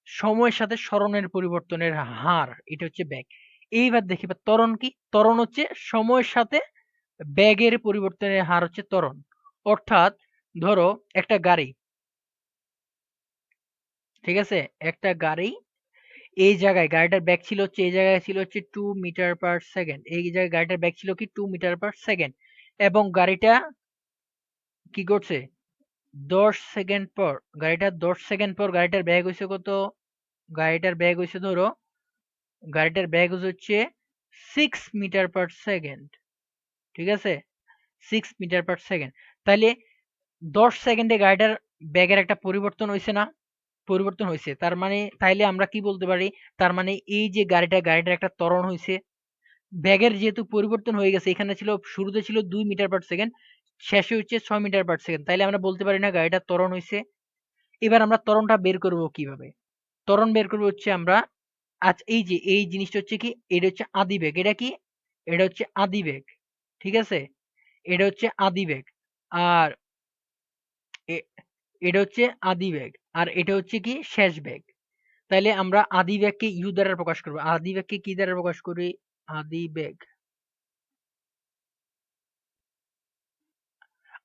সময়ের সাথে সরণের পরিবর্তনের হার, এটা হচ্ছে ব্যাগ। এইবার দেখি বা ত্বরণ কি, ত্বরণ হচ্ছে সময়ের সাথে ব্যাগের পরিবর্তনের হার হচ্ছে ত্বরণ। অর্থাৎ ধরো একটা গাড়ি, ঠিক আছে, একটা গাড়ি এই জায়গায় গাড়িটার ব্যাগ ছিল হচ্ছে, এই জায়গায় ছিল হচ্ছে 2 মিটার পার সেকেন্ড, এই জায়গায় গাড়িটার ব্যাগ ছিল কি 2 মিটার পার সেকেন্ড, এবং গাড়িটা কি করছে 10 সেকেন্ড পর, গাড়িটা 10 সেকেন্ড পর গাড়িটার ব্যাগ হয়েছে কত, গাড়িটার ব্যাগ হয়েছে ধরো, গাড়িটার ব্যাগ হচ্ছে 6 মিটার পার সেকেন্ড। ঠিক আছে, 6 মিটার পার সেকেন্ড। তাহলে 10 সেকেন্ডে গাড়িটার ব্যাগের একটা পরিবর্তন হয়েছে না, পরিবর্তন হয়েছে। তার মানে তাইলে আমরা কি বলতে পারি, তার মানে এই যে গাড়িটার একটা ত্বরণ হয়েছে, ব্যাগের যেহেতু পরিবর্তন হয়ে গেছে, এখানে ছিল শুরুতে ছিল 2 মিটার পার সেকেন্ড, শেষে হচ্ছে 6 মিটার পার সেকেন্ড, তাইলে আমরা বলতে পারি না গাড়িটার ত্বরণ হয়েছে। এবার আমরা ত্বরণটা বের করব কিভাবে, ত্বরণ বের করবো হচ্ছে আমরা, আচ্ছা এই যে এই জিনিসটা হচ্ছে কি, এটা হচ্ছে আদিবেগ, এটা কি, এটা হচ্ছে আদিবেগ। ঠিক আছে, এটা হচ্ছে আদিবেগ। আর এ- এটা হচ্ছে আদিবেগ, আর এটা হচ্ছে কি শেষ বেগ। তাইলে আমরা আদিবেগকে ইউ দ্বারা প্রকাশ করবো, আদিবেগকে কি দ্বারা প্রকাশ করি, আদিবেগ,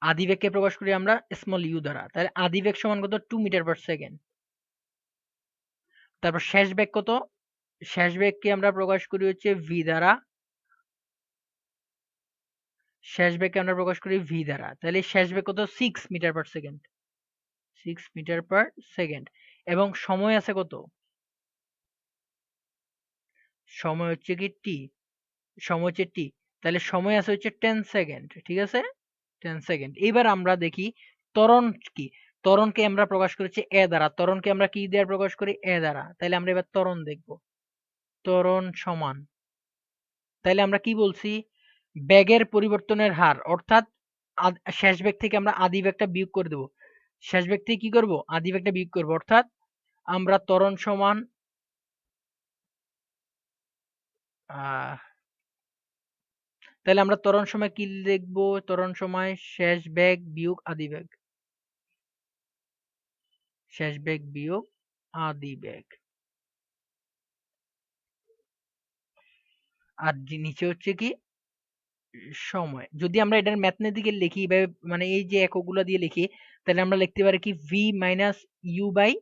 আদিবেগকে প্রকাশ করি আমরা স্মল ইউ দ্বারা। তাহলে আদিবেগ সমান কত, 2 মিটার পার সেকেন্ড। তারপর শেষ বেগ কত, শেষ বেগকে আমরা প্রকাশ করি হচ্ছে ভি দ্বারা, শেষ বেগকে আমরা প্রকাশ করি ভি দ্বারা। তাহলে শেষ বেগ কত, 6 metre per second, 6 metre per second. এবং সময় আছে কত, সময় হচ্ছে কি টি, সময় হচ্ছে টি। তাহলে সময় আছে হচ্ছে 10 সেকেন্ড। ঠিক আছে, 10 সেকেন্ড। এবার আমরা দেখি ত্বরণ কি, ত্বরণকে আমরা প্রকাশ করেছি এ দ্বারা, ত্বরণকে আমরা কি দিয়ে প্রকাশ করি, এ দ্বারা। তাহলে আমরা এবার ত্বরণ দেখব, ত্বরণ সমান, তাহলে আমরা কি বলছি, বেগের পরিবর্তনের হার, অর্থাৎ শেষ বেগ থেকে আমরা আদি বেগটা বিয়োগ করে দেব, শেষ বেগ থেকে কি করব, আদি বেগটা বিয়োগ করব, অর্থাৎ আমরা ত্বরণ সমান আহ তাহলে আমরা ত্বরণ সময় কি লিখবো, ত্বরণ সময় শেষ বেগ বিয়োগ আদি বেগ, শেষ বেগ বিয়োগ আদি বেগ। আর নিচে হচ্ছে কি সময়। যদি আমরা এটার ম্যাথমেটিক্যাল লিখি বা মানে এই যে এককগুলো দিয়ে লিখি, তাহলে আমরা লিখতে পারি কি V minus you by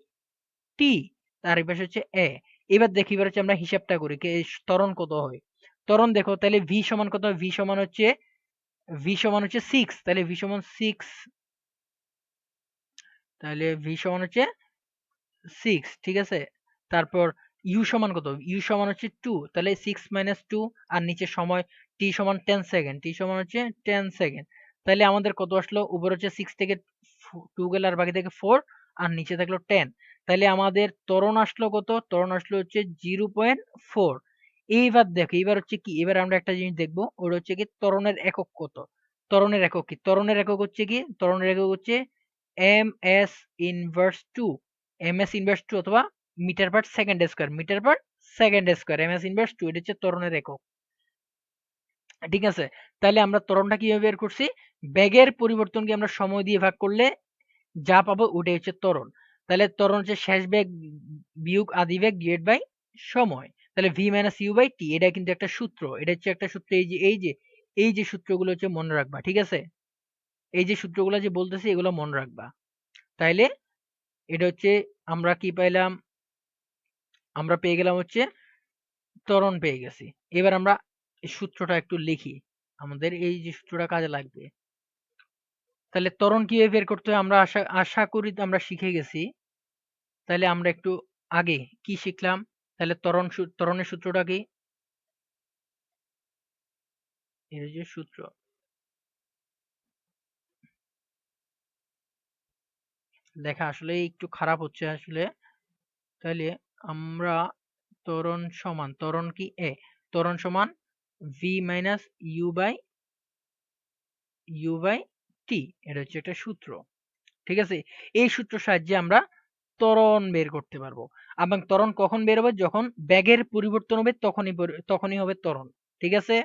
T. তার এই পাশে হচ্ছে এ। এবার দেখি, এবার হচ্ছে আমরা হিসাবটা করি ত্বরণ কত হয়। ত্বরণ দেখো তাহলে ভি সমান কত, ভি সমান হচ্ছে 6, তাহলে ভি সমান 6, তাহলে ভি সমান হচ্ছে 6, ঠিক আছে। তারপর ইউ সমান কত, ইউ সমান হচ্ছে 2, তাহলে 6 - 2, আর নিচে সময় টি সমান 10 সেকেন্ড, টি সমান হচ্ছে 10 সেকেন্ড। তাহলে আমাদের কত আসলো, উপর হচ্ছে 6 থেকে 2 গেল আর বাকি থেকে 4, আর নিচে থাকলো 10। তাহলে আমাদের ত্বরণ আসলো কত, ত্বরণ আসলো হচ্ছে 0.4। এইবার দেখো, এবার হচ্ছে কি, এবার আমরা একটা জিনিস দেখবো, ওটা হচ্ছে কি ত্বরণের একক কত। ত্বরণের একক কি, ত্বরণের একক হচ্ছে কি, ত্বরণের একক হচ্ছে M S inverse two, ms inverse two অথবা metre per second square, metre per second square, ms inverse two, এটা হচ্ছে ত্বরণের একক, ঠিক আছে। তাহলে আমরা ত্বরণটা কিভাবে বের করছি, বেগের পরিবর্তনকে আমরা সময় দিয়ে ভাগ করলে যা পাবো ওটাই হচ্ছে ত্বরণ। তাহলে ত্বরণ হচ্ছে শেষ বেগ বিয়োগ আদি বেগ ডিভাইড বাই সময়। তাহলে V minus you by T, এটা কিন্তু একটা সূত্র, এটা হচ্ছে একটা সূত্র। এই যে সূত্রগুলো হচ্ছে মনে রাখবা, ঠিক আছে। এই যে সূত্রগুলো যে বলতেছি এগুলো মনে রাখবা। তাইলে এটা হচ্ছে আমরা কি পাইলাম, আমরা পেয়ে গেলাম হচ্ছে ত্বরণ পেয়ে গেছি। এবার আমরা এই সূত্রটা একটু লিখি, আমাদের এই যে সূত্রটা কাজে লাগবে। তাহলে ত্বরণ কিভাবে বের করতে হয় আমরা আশা আশা করি আমরা শিখে গেছি। তাহলে আমরা একটু আগে কি শিখলাম, তাহলে ত্বরণের সূত্রটা কি, এই যে সূত্র, লেখা আসলে একটু খারাপ হচ্ছে আসলে। তাহলে আমরা ত্বরণ কি এ, ত্বরণ সমান V minus you by T, এটা হচ্ছে একটা সূত্র, ঠিক আছে। এই সূত্র সাহায্যে আমরা ত্বরণ বের করতে পারবো। এবং ত্বরণ কখন বের হবে, যখন বেগের পরিবর্তন হবে তখনই হবে ত্বরণ, ঠিক আছে।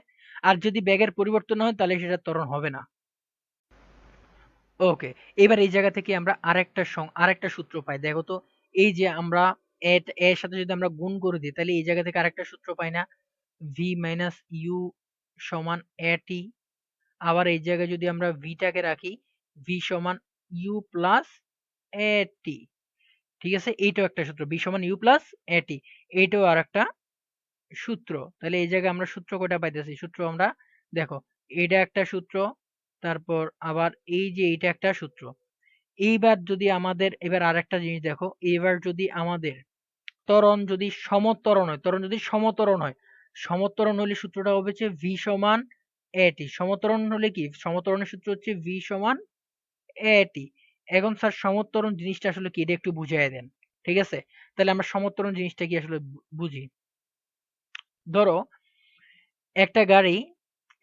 আর যদি বেগের পরিবর্তন না হয় তাহলে সেটা ত্বরণ হবে না। ওকে, এবার এই জায়গা থেকে আমরা আরেকটা সূত্র পাই, দেখো তো। এই যে আমরা এর সাথে যদি আমরা গুণ করে দিই তাহলে এই জায়গা থেকে আরেকটা সূত্র পাই না, ভি মাইনাস ইউ সমান এ টি। আবার এই জায়গায় যদি আমরা ভিটাকে রাখি, ভি সমান ইউ প্লাস এ টি, ঠিক আছে। এইটাও একটা সূত্র, ভি সমান ইউ প্লাস এ টি, এইটাও আর একটা সূত্র। তাহলে এই জায়গায় আমরা সূত্র কয়টা পাইতেছি, সূত্র আমরা দেখো, এইটা একটা সূত্র, তারপর আবার এই যে এইটা একটা সূত্র। এইবার যদি আমাদের এবার আরেকটা জিনিস দেখো, এবার যদি আমাদের ত্বরণ যদি সমত্বরণ হয়, ত্বরণ যদি সমত্বরণ হয়, সমত্বরণ হলে সূত্রটা হবে হচ্ছে ভি সমান এটি। সমত্বরণ হলে কি, সমত্বরণের সূত্র হচ্ছে ভি সমান এটি। এখন স্যার সমত্বরণ জিনিসটা আসলে কি, এটা একটু বুঝিয়ে দেন, ঠিক আছে। তাহলে আমরা সমত্বরণ জিনিসটা কি আসলে বুঝি। ধরো একটা গাড়ি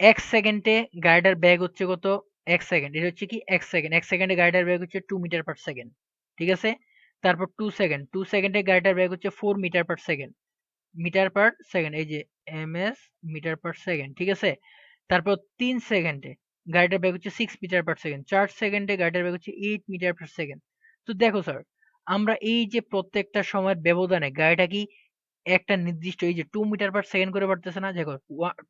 ১ সেকেন্ডে গাড়িটার বেগ হচ্ছে কত, ১ সেকেন্ড। এটা হচ্ছে কি ১ সেকেন্ড। ১ সেকেন্ডে গাড়িটার বেগ হচ্ছে 2 মিটার পার সেকেন্ড। ঠিক আছে? তারপর 2 সেকেন্ড। 2 সেকেন্ডে গাড়িটার বেগ হচ্ছে 4 metre per second. Metre per second, এই যে এমএস মিটার পার সেকেন্ড। ঠিক আছে? তারপর ৩ সেকেন্ডে গাড়িটার বেগ হচ্ছে 6 মিটার পার সেকেন্ড। ৪ সেকেন্ডে গাড়িটার বেগ হচ্ছে 8 মিটার পার সেকেন্ড। তো দেখো স্যার, আমরা এই যে প্রত্যেকটা সময়ের ব্যবধানে গাড়িটা কি একটা নির্দিষ্ট এই যে 2 মিটার পার সেকেন্ড করে বাড়তেছে না? দেখো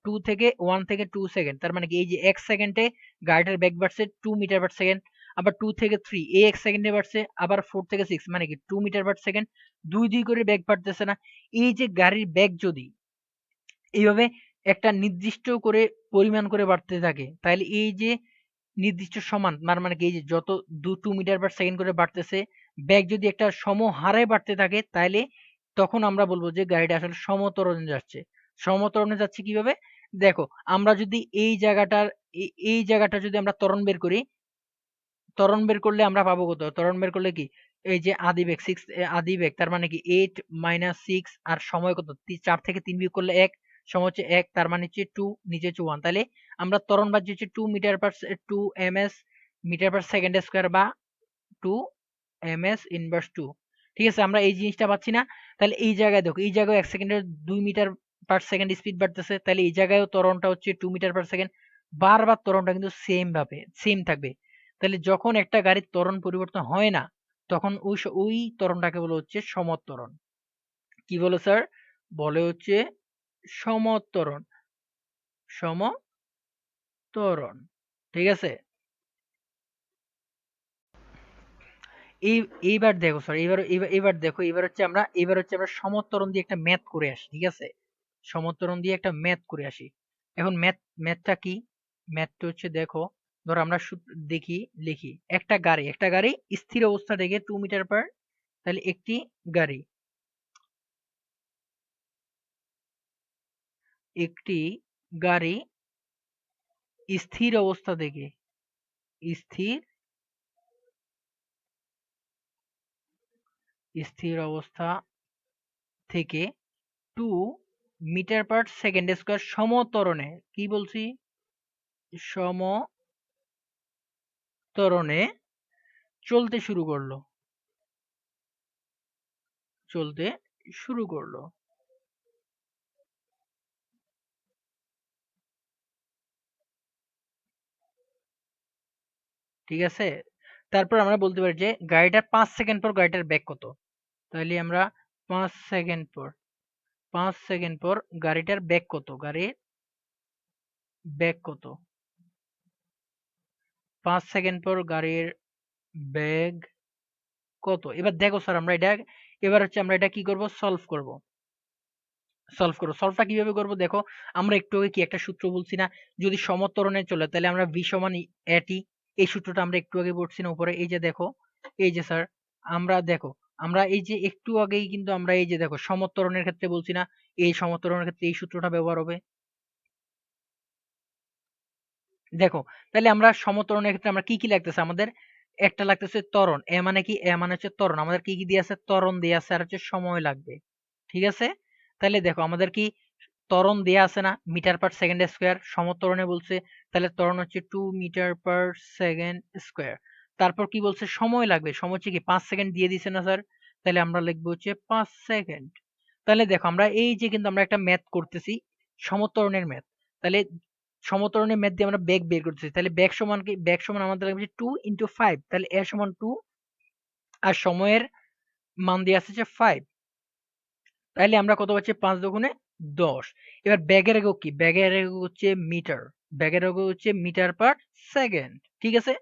2 থেকে 1 থেকে 2 সেকেন্ড, তার মানে কি এই যে 1 সেকেন্ডে গাড়িটার বেগ বাড়ছে 2 মিটার পার সেকেন্ড, আবার 2 থেকে 3 এই 1 সেকেন্ডে বাড়ছে, আবার 4 থেকে 6 মানে কি 2 মিটার পার সেকেন্ড, 2 করে বেগ বাড়তেছে না? এই যে গাড়ির বেগ যদি এইভাবে একটা নির্দিষ্ট করে পরিমাণ করে বাড়তে থাকে, তাহলে এই যে নির্দিষ্ট সমান মানে কি এই যে যত 2 মিটার পার সেকেন্ড করে বাড়তেছে, বেগ যদি একটা সম হারে বাড়তে থাকে তাহলে তখন আমরা বলবো যে গাড়িটা আসলে সমত্বরণে যাচ্ছে। সমত্বরণে যাচ্ছে কিভাবে? দেখো, আমরা যদি এই জায়গাটা যদি আমরা ত্বরণ বের করি, ত্বরণ বের করলে আমরা পাবো কত? ত্বরণ বের করলে কি এই যে আদিবেগ 6, আদিবেগ তার মানে কি 8 মাইনাস 6, আর সময় কত? 4 থেকে 3 বিয়োগ করলে 1, সময় হচ্ছে 1, তার মানে হচ্ছে 2, নিচে হচ্ছে 1। তাহলে আমরা ত্বরণ পাচ্ছি হচ্ছে 2 ms metre per second square বা 2 ms ইনভার্স 2। ঠিক আছে? আমরা এই জিনিসটা পাচ্ছি না? তাহলে এই জায়গায় দেখো, এই জায়গায় 1 সেকেন্ডে 2 মিটার পার সেকেন্ড স্পিড বাড়তেছে। তাহলে এই জায়গায়ও ত্বরণটা হচ্ছে 2 মিটার পার সেকেন্ড। বারবার ত্বরণটা কিন্তু সেম থাকবে। তাহলে যখন একটা গাড়ির ত্বরণ পরিবর্তন হয় না, তখন ওই ত্বরণটাকে বলা হচ্ছে সমত্বরণ। কি বলে স্যার? বলে হচ্ছে সমত্বরণ। সমত্বরণ। ঠিক আছে? এই এইবার দেখো স্যার, এবার দেখো, এবার হচ্ছে আমরা সমত্বরণ দিয়ে একটা ম্যাথ করে আসি, ঠিক আছে? সমত্বরণ দিয়ে একটা ম্যাথ করে আসি। এখন ম্যাথটা কি? ম্যাথটা হচ্ছে দেখো, ধরো আমরা দেখি, লিখি একটা গাড়ি স্থির অবস্থা থেকে 2 মিটার পার, তাহলে গাড়ি একটি গাড়ি স্থির অবস্থা থেকে, স্থির স্থির অবস্থা থেকে 2 মিটার পার সেকেন্ড স্কয়ার সমত্বরণে, কি বলছি, সমত্বরণে চলতে শুরু করলো, চলতে শুরু করলো। ঠিক আছে? তারপর আমরা বলতে পারি যে গাড়িটার 5 সেকেন্ড পর গাড়িটার বেগ কত। তাহলে আমরা 5 সেকেন্ড পর, 5 সেকেন্ড পর গাড়িটার বেগ কত, গাড়ির বেগ কত, 5 সেকেন্ড পর গাড়ির বেগ কত। এবার দেখো স্যার, এবার হচ্ছে আমরা এটা কি করব, সলভটা কিভাবে করব দেখো। আমরা একটু আগে কি একটা সূত্র বলছি না, যদি সমত্বরণে চলে তাহলে আমরা v সমান at, এই সূত্রটা আমরা একটু আগে পড়ছি না উপরে, এই যে দেখো, এই যে স্যার, আমরা দেখো, আমরা এই যে একটু আগেই কিন্তু আমরা এই যে দেখো সমত্বরণের ক্ষেত্রে বলছি না, এই সমত্বরণের ক্ষেত্রে এই সূত্রটা ব্যবহার হবে। দেখো, তাহলে আমরা সমত্বরণের ক্ষেত্রে আমরা কি কি লাগতেছে আমাদের, একটা লাগতেছে ত্বরণ, এ মানে কি, এ মানে হচ্ছে ত্বরণ, আমাদের কি কি দিয়ে আছে, ত্বরণ দিয়ে আছে, আর হচ্ছে সময় লাগবে। ঠিক আছে? তাহলে দেখো আমাদের কি ত্বরণ দেয়া আছে না, মিটার পার সেকেন্ড স্কোয়ার, সমত্বরণে বলছে, তাহলে ত্বরণ হচ্ছে 2 মিটার পার সেকেন্ড স্কোয়ার। তারপর কি বলছে, সময় লাগবে, সময় হচ্ছে কি 5 সেকেন্ড দিয়ে দিছে না স্যার, তাহলে আমরা লিখবো হচ্ছে 5 সেকেন্ড। তাহলে দেখো আমরা এই যে কিন্তু আমরা একটা ম্যাথ করতেছি, সমত্বরণের ম্যাথ। তাহলে সমত্বরণের ম্যাথ দিয়ে আমরা বেগ বের করতেছি, তাহলে বেগ সমান কি, বেগ সমান আমাদের লাগবে 2 × 5, তাহলে এ সমান 2, আর সময়ের মান দিয়ে আছে যে 5, তাহলে আমরা কত পাচ্ছি, 5 দুগুণে 10। এবার ব্যাগের একক কি, ব্যাগের একক হচ্ছে মিটার, ব্যাগের একক হচ্ছে মিটার পার সেকেন্ড। ঠিক আছে?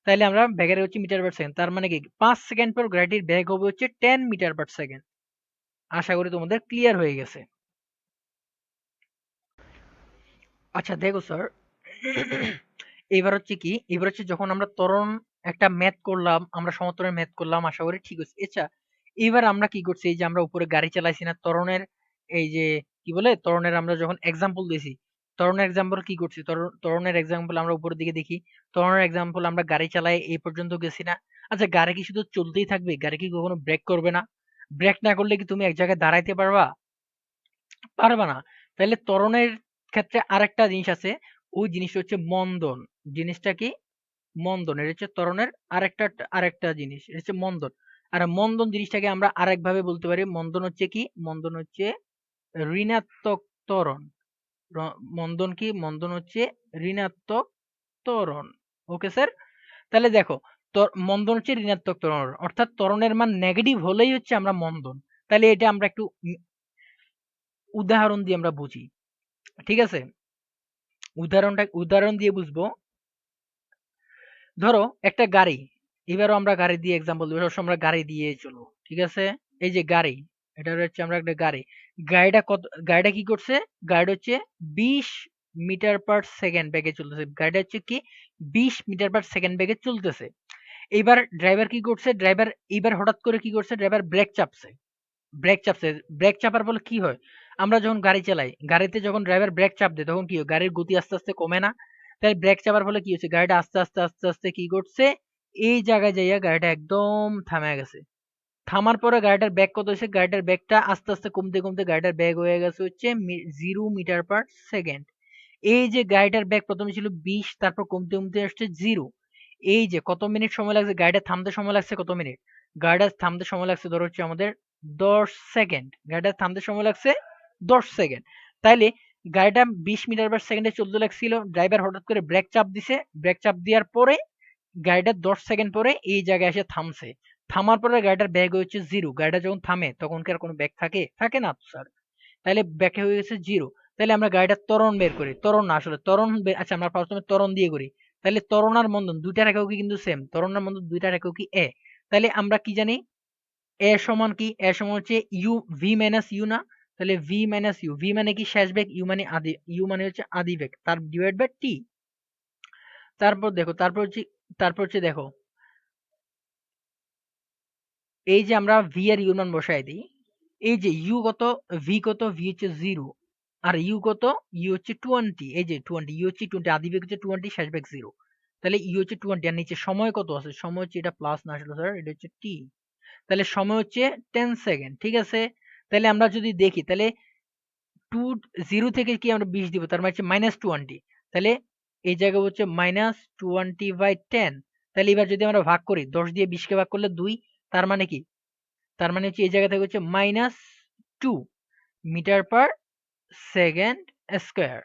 তাহলে আমরা ব্যাগের একক হচ্ছে মিটার পার সেকেন্ড, তার মানে কি 5 সেকেন্ড পর গাড়িটির ব্যাগ হবে হচ্ছে 10 মিটার পার সেকেন্ড। আশা করি তোমাদের ক্লিয়ার হয়ে গেছে। আচ্ছা দেখো স্যার, এবার হচ্ছে কি, এবার হচ্ছে যখন আমরা ত্বরণ একটা ম্যাথ করলাম, আমরা সমত্বরণের ম্যাথ করলাম, আশা করি ঠিক আছে। আচ্ছা, এবার আমরা কি করছি, এই যে আমরা উপরে গাড়ি চালাইছি না ত্বরণের, এই যে কি বলে, ত্বরণের আমরা যখন এক্সাম্পল দিয়েছি, ত্বরণের এক্সাম্পল কি করছি, ত্বরণের এক্সাম্পল আমরা উপরের দিকে দেখি, ত্বরণের এক্সাম্পল আমরা গাড়ি চালাই এই পর্যন্ত গেছি না। আচ্ছা, গাড়ি কি শুধু চলতেই থাকবে, গাড়ি কি কখনো ব্রেক করবে না? ব্রেক না করলে কি তুমি এক জায়গায় দাঁড়াইতে পারবা? পারবা না। তাহলে ত্বরণের ক্ষেত্রে আরেকটা জিনিস আছে, ওই জিনিসটা হচ্ছে মন্দন। জিনিসটা কি, মন্দন। এটা হচ্ছে ত্বরণের আরেকটা জিনিস, এটা হচ্ছে মন্দন। আর মন্দন জিনিসটাকে আমরা আরেকভাবে বলতে পারি, মন্দন হচ্ছে কি, মন্দন হচ্ছে ঋণাত্মক ত্বরণ। মন্দন কি, মন্দন হচ্ছে ঋণাত্মক ত্বরণ। Okay sir? তাহলে দেখো, মন্দন হচ্ছে ঋণাত্মক ত্বরণ, অর্থাৎ ত্বরণের মান নেগেটিভ হলেই হচ্ছে আমরা মন্দন। তাহলে এটা আমরা একটু উদাহরণ দিয়ে আমরা বুঝি। ঠিক আছে? উদাহরণ দিয়ে বুঝবো। ধরো একটা গাড়ি, এবারও আমরা গাড়ি দিয়ে এক্সাম্পল দেবো, সবসময় আমরা গাড়ি দিয়ে চলবো। ঠিক আছে? এই যে গাড়ি, এটা হচ্ছে আমরা একটা গাড়ি, গাড়িটা কত, গাড়িটা কি করছে, গাড়িটা হচ্ছে 20 মিটার পার সেকেন্ড বেগে চলতেছে, গাড়িটা হচ্ছে কি 20 মিটার পার সেকেন্ড বেগে চলতেছে। এইবার ড্রাইভার কি করছে, এইবার হঠাৎ করে কি করছে, ড্রাইভার ব্রেক চাপছে। ব্রেক চাপার ফলে কি হয়, আমরা যখন গাড়ি চালাই, গাড়িতে যখন ড্রাইভার ব্রেক চাপ দেয় তখন কি হয়, গাড়ির গতি আস্তে আস্তে কমে না? তাই ব্রেক চাপার ফলে কি হচ্ছে, গাড়িটা আস্তে আস্তে আস্তে আস্তে কি করছে, এই জায়গায় যাইয়া গাড়িটা একদম থামে গেছে। থামার পরে গাড়িটার ব্যাগ কত হয়েছে, গাড়িটার ব্যাগটা আস্তে আস্তে কমতে কমতে গাড়িটার ব্যাগ হয়ে গেছে হচ্ছে 0 মিটার পার সেকেন্ড। এই যে গাড়িটার ব্যাগ প্রথমে ছিল 20, তারপর কমতে কমতে আসছে 0। এই যে কত মিনিট সময় লাগছে, গাড়িটা থামতে সময় লাগছে কত মিনিট, গাড়িটা থামতে সময় লাগছে ধরো হচ্ছে আমাদের 10 সেকেন্ড, গাড়িটা থামতে সময় লাগছে 10 সেকেন্ড। তাইলে গাড়িটা 20 মিটার পার সেকেন্ডে চলতে লাগছিল, ড্রাইভার হঠাৎ করে ব্রেক চাপ দিছে, ব্রেক চাপ দেওয়ার পরে গাড়িটা 10 সেকেন্ড পরে এই জায়গায় এসে থামছে। থামার পরে গাড়িটার ব্যাগ হচ্ছে 0, গাড়িটা যখন থামে তখন কি আর কোনো ব্যাগ থাকে, থাকে না তো স্যার। তাহলে ব্যাকে হয়ে গেছে 0। তাহলে আমরা গাড়িটার ত্বরণ বের করি, ত্বরণ না আসলে আচ্ছা আমরা প্রথমে ত্বরণ দিয়ে করি। তাহলে ত্বরণ আর মন্দন দুইটার এককই কিন্তু সেম, ত্বরণ আর মন্দন দুইটার এককই এ। তাহলে আমরা কি জানি? এ সমান কি? এ সমান হচ্ছে ইউ ভি মাইনাস ইউ না? তাহলে ভি মাইনাস ইউ, ভি মানে কি শেষ বেগ, ইউ মানে আদি, ইউ মানে হচ্ছে আদি বেগ, তার ডিভাইড বাই টি। তারপর দেখো, তারপর হচ্ছে দেখো, এই যে আমরা ভি আর ইউর মান বসাই দিই, এই যে ইউ কত, ভি কত, ভি হচ্ছে 0, আর ইউ কত, ইউ হচ্ছে 20, এই যে 20, ইউ হচ্ছে 20, আদি বেগ হচ্ছে 20, শেষ বেগ 0। তাহলে ইউ হচ্ছে 20 আর নিচে সময় কত আছে? সময় হচ্ছে এটা প্লাস না আসলে স্যার, এটা হচ্ছে টি। তাহলে সময় হচ্ছে 10 সেকেন্ড, ঠিক আছে? তাহলে আমরা যদি দেখি, তাহলে 2 0 থেকে কি আমরা 20 দিব, তার মানে হচ্ছে -20। তাহলে এই জায়গায় হচ্ছে -20/10। তাহলে এবার যদি আমরা ভাগ করি, 10 দিয়ে 20 কে ভাগ করলে 2, তার মানে কি? তার মানে হচ্ছে এই জায়গা থেকে হচ্ছে -2 মিটার পার সেকেন্ড স্কয়ার।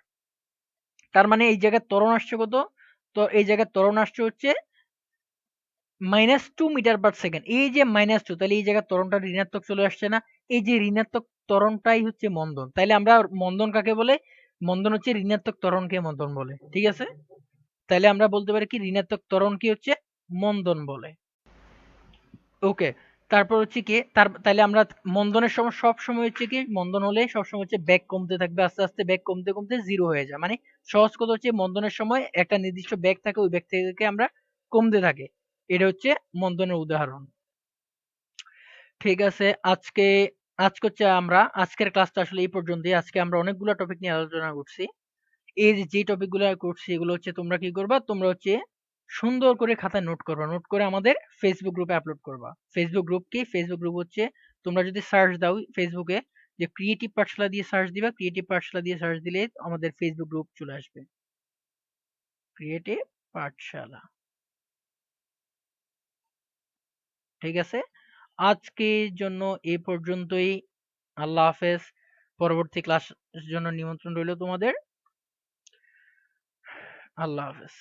তার মানে এই জায়গায় ত্বরণ আসছে কত? তো এই জায়গায় ত্বরণ আসছে হচ্ছে -2 মিটার পার সেকেন্ড। এই যে -2, তাহলে এই জায়গায় ত্বরণটা ঋণাত্মক চলে আসছে না? এই যে ঋণাত্মক ত্বরণটাই হচ্ছে মন্দন। তাইলে আমরা মন্দন কাকে বলে? মন্দন হচ্ছে ঋণাত্মক ত্বরণকে মন্দন বলে। ঠিক আছে? তাইলে আমরা বলতে পারি কি ঋণাত্মক ত্বরণ কি হচ্ছে মন্দন বলে। ওকে। তারপর হচ্ছে কি, তাইলে আমরা মন্দনের সময় সব সময় হচ্ছে কি, মন্দন হলে সবসময় হচ্ছে বেগ কমতে থাকবে, আস্তে আস্তে বেগ কমতে কমতে জিরো হয়ে যায়। মানে সহজ কথা হচ্ছে মন্দনের সময় একটা নির্দিষ্ট বেগ থাকে, ওই বেগ থেকে আমরা কমতে থাকে। এটা হচ্ছে মন্দনের উদাহরণ। ঠিক আছে, আজকে হচ্ছে আমরা আজকের ক্লাসটা আসলে এই পর্যন্তই। আজকে আমরা অনেকগুলো টপিক নিয়ে আলোচনা করছি। এই যে টপিক গুলো করছি, এগুলো হচ্ছে তোমরা কি করবা, তোমরা হচ্ছে সুন্দর করে খাতায় নোট করবা, নোট করে আমাদের ফেসবুক গ্রুপে আপলোড করবা। ফেসবুক গ্রুপ কি? ফেসবুক গ্রুপ হচ্ছে, তোমরা যদি সার্চ দাও ফেসবুকে, যে ক্রিয়েটিভ পাঠশালা দিয়ে সার্চ দিবা, ক্রিয়েটিভ পাঠশালা দিয়ে সার্চ দিলে আমাদের ফেসবুক গ্রুপ চলে আসবে, ক্রিয়েটিভ পাঠশালা। ঠিক আছে, আজকের জন্য এ পর্যন্তই। আল্লাহ হাফেজ। পরবর্তী ক্লাস জন্য নিমন্ত্রণ রইল তোমাদের। আল্লাহ হাফেজ।